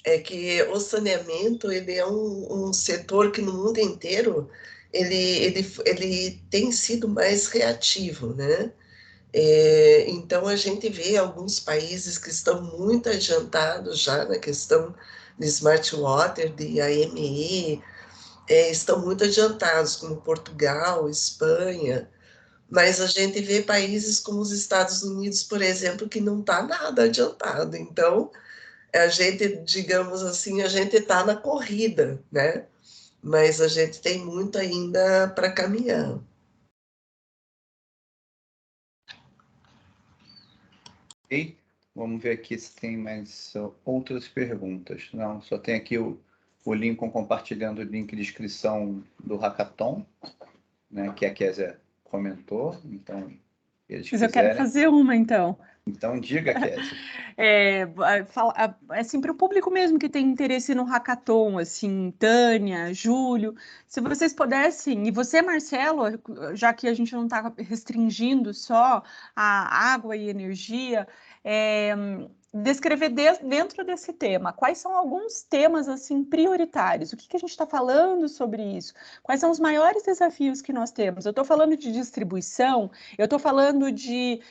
D: é que o saneamento ele é um setor que no mundo inteiro ele tem sido mais reativo, né? Então a gente vê alguns países que estão muito adiantados já na questão de smart water, de AME, estão muito adiantados, como Portugal, Espanha, mas a gente vê países como os Estados Unidos, por exemplo, que não está nada adiantado. Então, a gente, digamos assim, a gente está na corrida, né? Mas a gente tem muito ainda para caminhar.
A: Ok, vamos ver aqui se tem mais outras perguntas. Não, só tem aqui o Lincoln compartilhando o link de inscrição do Hackathon, né, que a Kézia comentou. Então, eles
E: Mas eu quero fazer uma, então.
A: Então, diga, Kézia.
E: É sempre o público mesmo que tem interesse no hackathon, assim, Tânia, Júlio, se vocês pudessem, e você, Marcelo, já que a gente não está restringindo só a água e energia, descrever dentro desse tema, quais são alguns temas, assim, prioritários, o que a gente está falando sobre isso, quais são os maiores desafios que nós temos. Eu estou falando de distribuição, eu estou falando de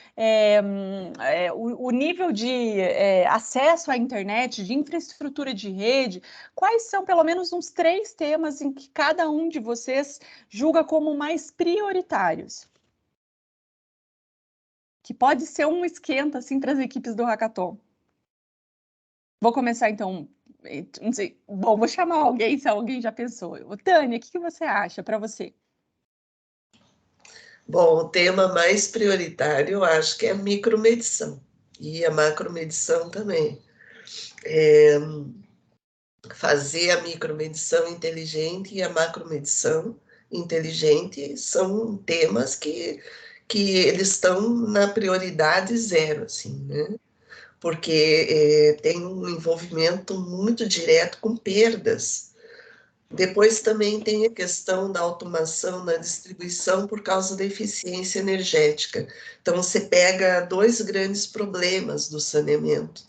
E: o nível de acesso à internet, de infraestrutura de rede, quais são pelo menos uns 3 temas em que cada um de vocês julga como mais prioritários? Que pode ser um esquenta assim, para as equipes do Hackathon. Vou começar então. Não sei. Bom, vou chamar alguém, se alguém já pensou. Tânia, o que você acha para você?
D: Bom, o tema mais prioritário, eu acho que é a micromedição e a macromedição também. Fazer a micromedição inteligente e a macromedição inteligente são temas que eles estão na prioridade zero, assim, né? Porque tem um envolvimento muito direto com perdas. Depois também tem a questão da automação na distribuição por causa da eficiência energética. Então, você pega 2 grandes problemas do saneamento,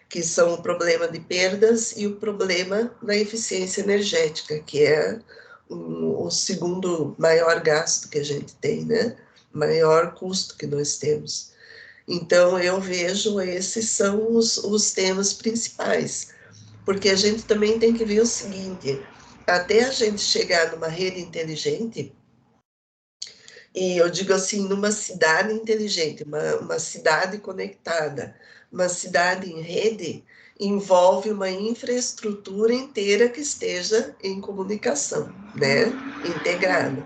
D: que são o problema de perdas e o problema da eficiência energética, que é o segundo maior gasto que a gente tem, né? Maior custo que nós temos. Então, eu vejo esses são os temas principais, porque a gente também tem que ver o seguinte, até a gente chegar numa rede inteligente, e eu digo assim, numa cidade inteligente, uma cidade conectada, uma cidade em rede, envolve uma infraestrutura inteira que esteja em comunicação, né? Integrada.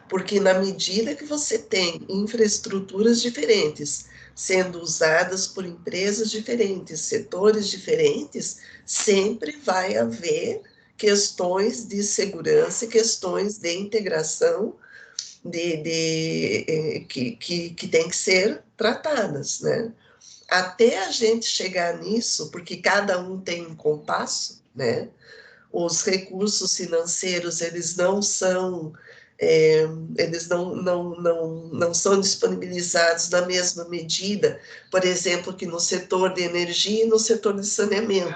D: Porque na medida que você tem infraestruturas diferentes, sendo usadas por empresas diferentes, setores diferentes, sempre vai haver questões de segurança, questões de integração que tem que ser tratadas, né? Até a gente chegar nisso, porque cada um tem um compasso, né? Os recursos financeiros, eles não são, eles não são disponibilizados na mesma medida, por exemplo, que no setor de energia e no setor de saneamento.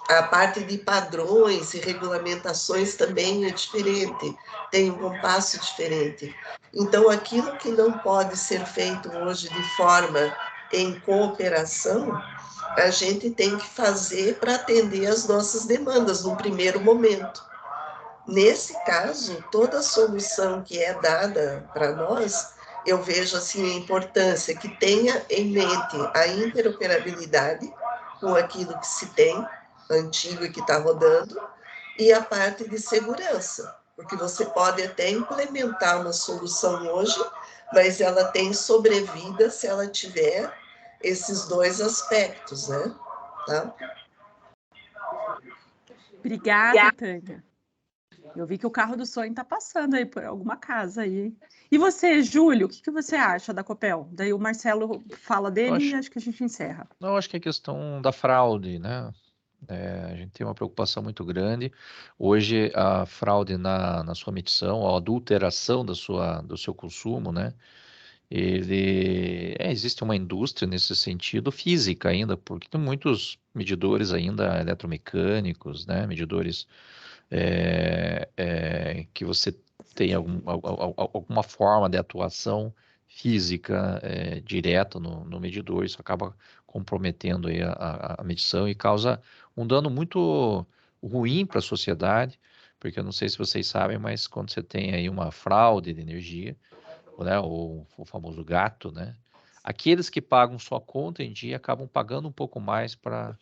D: A parte de padrões e regulamentações também é diferente, tem um compasso diferente. Então, aquilo que não pode ser feito hoje de forma em cooperação, a gente tem que fazer para atender as nossas demandas no primeiro momento. Nesse caso, toda solução que é dada para nós, eu vejo assim a importância que tenha em mente a interoperabilidade com aquilo que se tem, antigo e que está rodando, e a parte de segurança, porque você pode até implementar uma solução hoje, mas ela tem sobrevida se ela tiver esses dois aspectos, né? Tá?
E: Obrigada, Tânia. Eu vi que o carro do sonho está passando aí por alguma casa aí. E você, Júlio, o que você acha da Copel? Daí o Marcelo fala dele e acho que a gente encerra.
B: Não, acho que é questão da fraude, né? A gente tem uma preocupação muito grande. Hoje, a fraude na sua medição, a adulteração do seu consumo, né? Existe uma indústria nesse sentido física ainda, porque tem muitos medidores ainda eletromecânicos, né? Medidores que você tem alguma forma de atuação física direta no medidor, isso acaba comprometendo aí a medição e causa um dano muito ruim para a sociedade, porque eu não sei se vocês sabem, mas quando você tem aí uma fraude de energia, né, ou o famoso gato, né, aqueles que pagam sua conta em dia acabam pagando um pouco mais para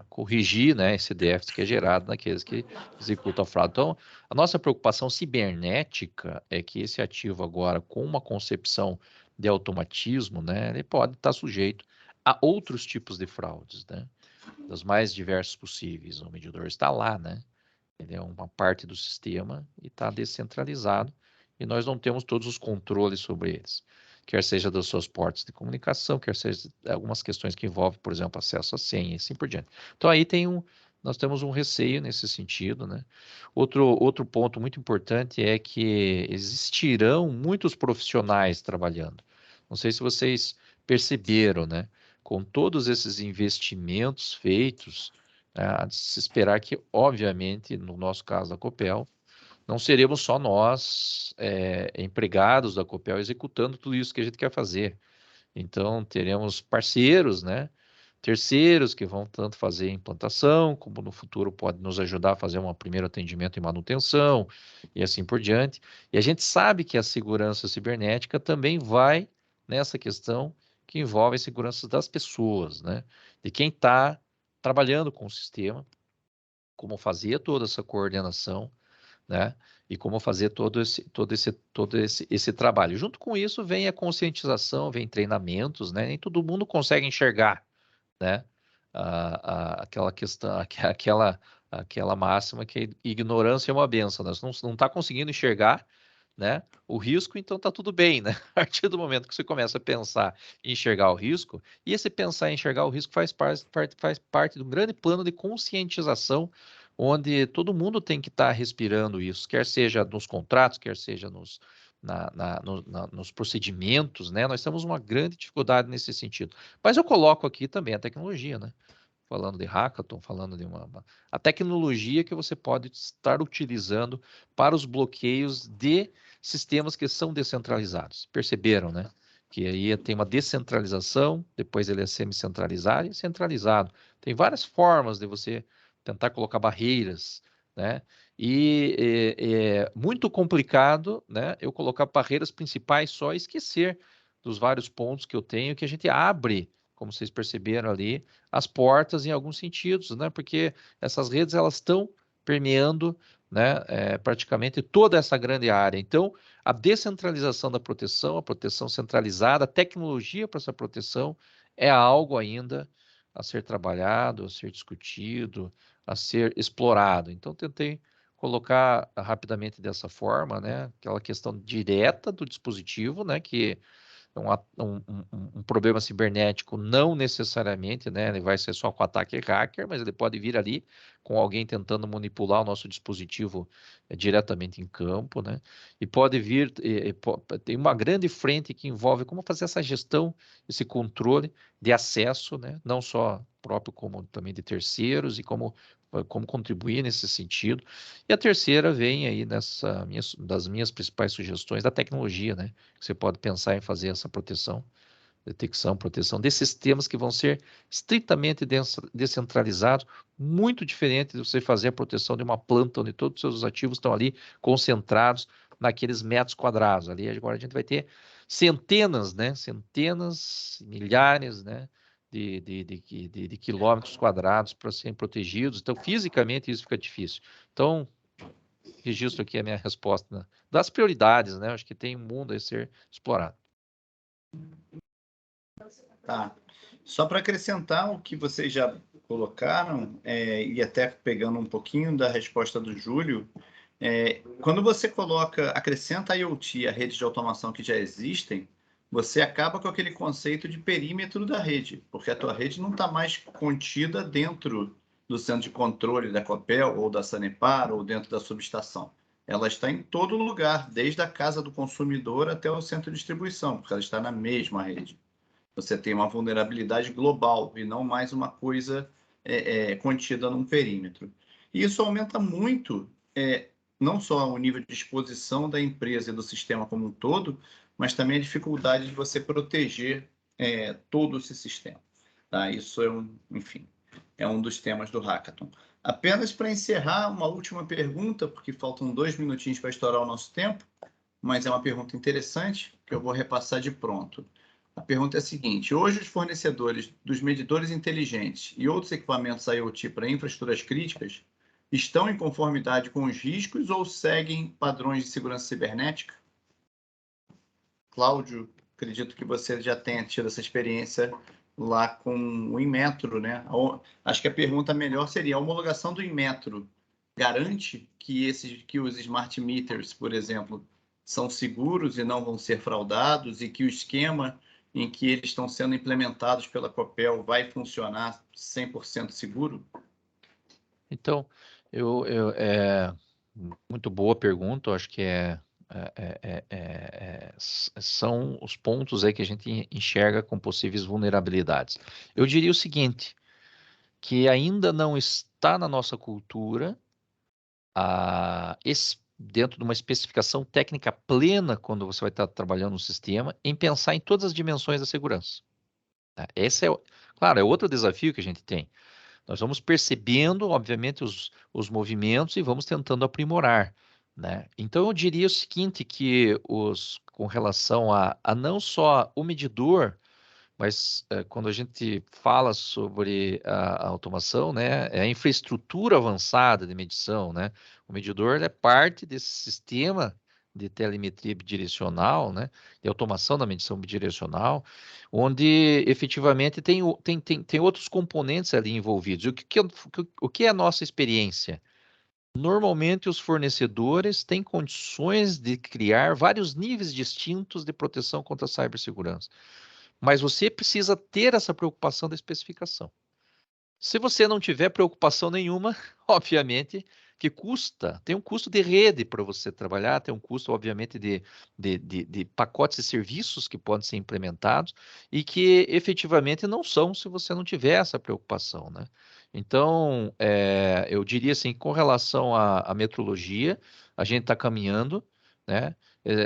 B: corrigir, né, esse déficit que é gerado naqueles que executam a fraude. Então, a nossa preocupação cibernética é que esse ativo agora, com uma concepção de automatismo, né, ele pode estar sujeito a outros tipos de fraudes, né, dos mais diversos possíveis. O medidor está lá, né, ele é uma parte do sistema e está descentralizado e nós não temos todos os controles sobre eles, quer seja dos seus portos de comunicação, quer seja algumas questões que envolvem, por exemplo, acesso à senha e assim por diante. Então aí nós temos um receio nesse sentido, né? Outro ponto muito importante é que existirão muitos profissionais trabalhando. Não sei se vocês perceberam, né? Com todos esses investimentos feitos, há de se esperar que, obviamente, no nosso caso da Copel, não seremos só nós, empregados da Copel, executando tudo isso que a gente quer fazer. Então, teremos parceiros, né? Terceiros que vão tanto fazer implantação, como no futuro pode nos ajudar a fazer um primeiro atendimento e manutenção, e assim por diante. E a gente sabe que a segurança cibernética também vai nessa questão que envolve a segurança das pessoas, né? De quem está trabalhando com o sistema, como fazer toda essa coordenação, né? E como fazer todo esse trabalho. Junto com isso vem a conscientização, vem treinamentos, né? Nem todo mundo consegue enxergar, né? Aquela questão, aquela máxima que ignorância é uma benção, né? Você não está conseguindo enxergar, né, o risco, então está tudo bem, né? A partir do momento que você começa a pensar em enxergar o risco, e esse pensar em enxergar o risco faz parte de um grande plano de conscientização, onde todo mundo tem que estar respirando isso, quer seja nos contratos, quer seja nos procedimentos, né? Nós temos uma grande dificuldade nesse sentido. Mas eu coloco aqui também a tecnologia, né? Falando de hackathon, falando de a tecnologia que você pode estar utilizando para os bloqueios de sistemas que são descentralizados. Perceberam, né? que aí tem uma descentralização, depois ele é semi-centralizado e centralizado. Tem várias formas de você tentar colocar barreiras, né? E é muito complicado, né, eu colocar barreiras principais só e esquecer dos vários pontos que eu tenho, que a gente abre, como vocês perceberam ali, as portas em alguns sentidos, né? Porque essas redes elas estão permeando, né, praticamente toda essa grande área. Então, a descentralização da proteção, a proteção centralizada, a tecnologia para essa proteção é algo ainda a ser trabalhado, a ser discutido, a ser explorado. Então, tentei colocar rapidamente dessa forma, né, aquela questão direta do dispositivo, né, que um problema cibernético não necessariamente, né, ele vai ser só com ataque hacker, mas ele pode vir ali com alguém tentando manipular o nosso dispositivo diretamente em campo, né, e pode vir, tem uma grande frente que envolve como fazer essa gestão, esse controle de acesso, né, não só próprio como também de terceiros e como contribuir nesse sentido. E a terceira vem aí das minhas principais sugestões da tecnologia, né? Você pode pensar em fazer essa proteção, detecção, proteção desses sistemas que vão ser estritamente descentralizados, muito diferente de você fazer a proteção de uma planta onde todos os seus ativos estão ali concentrados naqueles metros quadrados. Ali agora a gente vai ter centenas, né? Centenas, milhares, né? De quilômetros quadrados para serem protegidos. Então, fisicamente, isso fica difícil. Então, registro aqui a minha resposta, né, das prioridades, né? Acho que tem um mundo a ser explorado.
A: Tá. Só para acrescentar o que vocês já colocaram, e até pegando um pouquinho da resposta do Júlio, quando você acrescenta a IoT, a rede de automação que já existem, você acaba com aquele conceito de perímetro da rede, porque a tua rede não está mais contida dentro do centro de controle da Copel ou da Sanepar ou dentro da subestação. Ela está em todo lugar, desde a casa do consumidor até o centro de distribuição, porque ela está na mesma rede. Você tem uma vulnerabilidade global e não mais uma coisa contida num perímetro. E isso aumenta muito, não só o nível de exposição da empresa e do sistema como um todo, mas também a dificuldade de você proteger todo esse sistema. Tá? Isso enfim, é um dos temas do Hackathon. Apenas para encerrar, uma última pergunta, porque faltam 2 minutinhos para estourar o nosso tempo, mas é uma pergunta interessante que eu vou repassar de pronto. A pergunta é a seguinte: hoje os fornecedores dos medidores inteligentes e outros equipamentos IoT para infraestruturas críticas estão em conformidade com os riscos ou seguem padrões de segurança cibernética? Cláudio, acredito que você já tenha tido essa experiência lá com o Inmetro, né? Acho que a pergunta melhor seria: a homologação do Inmetro garante que os smart meters, por exemplo, são seguros e não vão ser fraudados, e que o esquema em que eles estão sendo implementados pela Copel vai funcionar 100% seguro?
B: Então, muito boa pergunta, eu acho que são os pontos aí que a gente enxerga com possíveis vulnerabilidades. Eu diria o seguinte, que ainda não está na nossa cultura, dentro de uma especificação técnica plena, quando você vai estar trabalhando no sistema, em pensar em todas as dimensões da segurança. Tá? Esse claro, é outro desafio que a gente tem. Nós vamos percebendo, obviamente, os movimentos e vamos tentando aprimorar, né? Então, eu diria o seguinte, que com relação a não só o medidor, mas quando a gente fala sobre a automação, né, é a infraestrutura avançada de medição, né? O medidor é parte desse sistema de telemetria bidirecional, né, de automação da medição bidirecional, onde efetivamente tem outros componentes ali envolvidos. O que é a nossa experiência? Normalmente, os fornecedores têm condições de criar vários níveis distintos de proteção contra a cibersegurança. Mas você precisa ter essa preocupação da especificação. Se você não tiver preocupação nenhuma, obviamente, que tem um custo de rede para você trabalhar, tem um custo, obviamente, de pacotes de serviços que podem ser implementados e que efetivamente não são se você não tiver essa preocupação, né? Então, eu diria assim, com relação à metrologia, a gente está caminhando, né?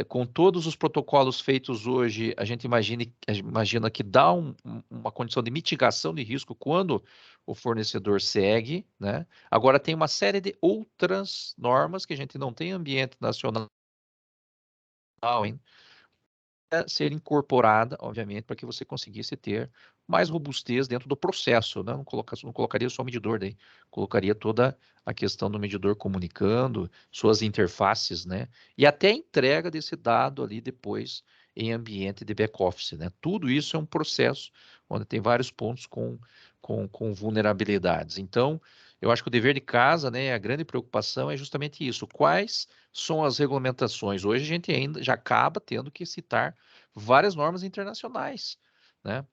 B: Com todos os protocolos feitos hoje, a gente imagina que dá uma condição de mitigação de risco quando o fornecedor segue, né? Agora tem uma série de outras normas que a gente não tem ambiente nacional ainda, ser incorporada, obviamente, para que você conseguisse ter mais robustez dentro do processo, né? Não colocaria só o medidor daí, colocaria toda a questão do medidor comunicando, suas interfaces, né? E até a entrega desse dado ali depois em ambiente de back-office, né? Tudo isso é um processo onde tem vários pontos com vulnerabilidades. Então, eu acho que o dever de casa, né, a grande preocupação é justamente isso. Quais são as regulamentações? Hoje a gente ainda já acaba tendo que citar várias normas internacionais, né?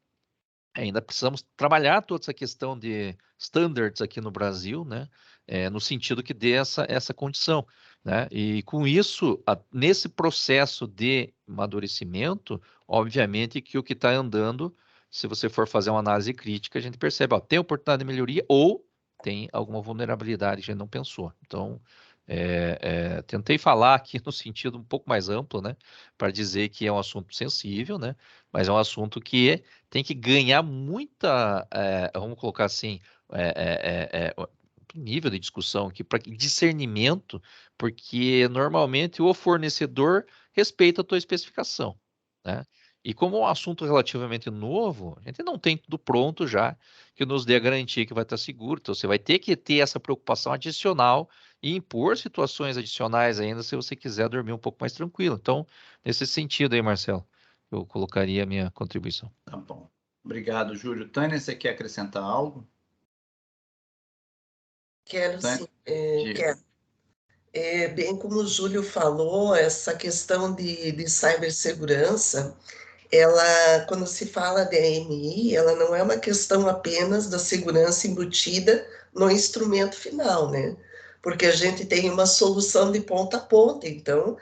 B: Ainda precisamos trabalhar toda essa questão de standards aqui no Brasil, né? No sentido que dê essa condição, né? E com isso, nesse processo de amadurecimento, obviamente que o que está andando, se você for fazer uma análise crítica, a gente percebe, ó, tem oportunidade de melhoria ou tem alguma vulnerabilidade que a gente não pensou. Então, tentei falar aqui no sentido um pouco mais amplo, né? Para dizer que é um assunto sensível, né? Mas é um assunto que tem que ganhar muita, vamos colocar assim, nível de discussão aqui, para discernimento, porque normalmente o fornecedor respeita a tua especificação, né? E como é um assunto relativamente novo, a gente não tem tudo pronto já que nos dê a garantia que vai estar seguro. Então, você vai ter que ter essa preocupação adicional e impor situações adicionais ainda se você quiser dormir um pouco mais tranquilo. Então, nesse sentido aí, Marcelo, eu colocaria a minha contribuição.
A: Tá bom. Obrigado, Júlio. Tânia, você quer acrescentar algo?
D: Quero
A: Tânia?
D: sim, quero. Bem como o Júlio falou, essa questão de cibersegurança, ela, quando se fala de AMI, ela não é uma questão apenas da segurança embutida no instrumento final, né? Porque a gente tem uma solução de ponta a ponta, então,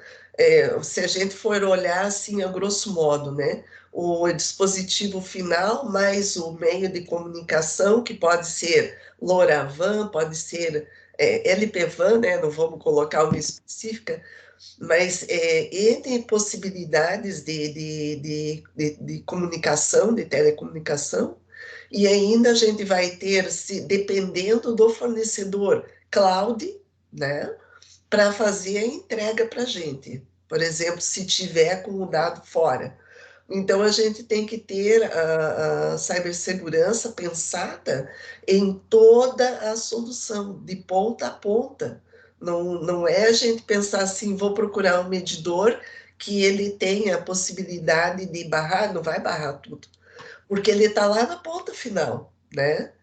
D: se a gente for olhar assim, a grosso modo, né? O dispositivo final mais o meio de comunicação, que pode ser LoRaWAN, pode ser LPWAN, né? Não vamos colocar uma específica, mas entre possibilidades de comunicação, de telecomunicação, e ainda a gente vai ter, dependendo do fornecedor, cloud, né, para fazer a entrega para a gente. Por exemplo, se tiver com o dado fora. Então, a gente tem que ter a cibersegurança pensada em toda a solução, de ponta a ponta. Não é a gente pensar assim, vou procurar um medidor que ele tenha a possibilidade de barrar, não vai barrar tudo, porque ele está lá na ponta final, né?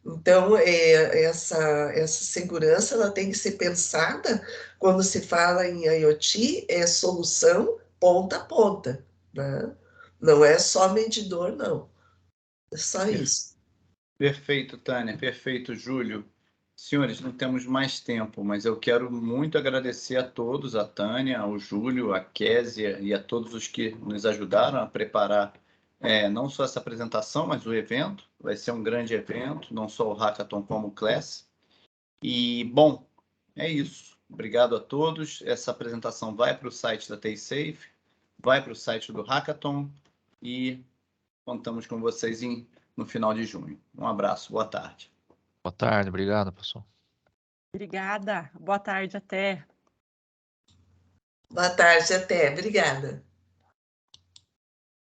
D: Então, essa segurança ela tem que ser pensada quando se fala em IoT, é solução ponta a ponta, né? Não é só medidor, não. É só isso.
A: Perfeito, Tânia. Perfeito, Júlio. Senhores, não temos mais tempo, mas eu quero muito agradecer a todos, a Tânia, ao Júlio, a Késia e a todos os que nos ajudaram a preparar não só essa apresentação, mas o evento. Vai ser um grande evento, não só o Hackathon como o Class. E, bom, é isso. Obrigado a todos. Essa apresentação vai para o site da TaySafe, vai para o site do Hackathon e contamos com vocês no final de junho. Um abraço, boa tarde.
B: Boa tarde, obrigado, pessoal.
E: Obrigada. Boa tarde, até.
D: Boa tarde, até. Obrigada.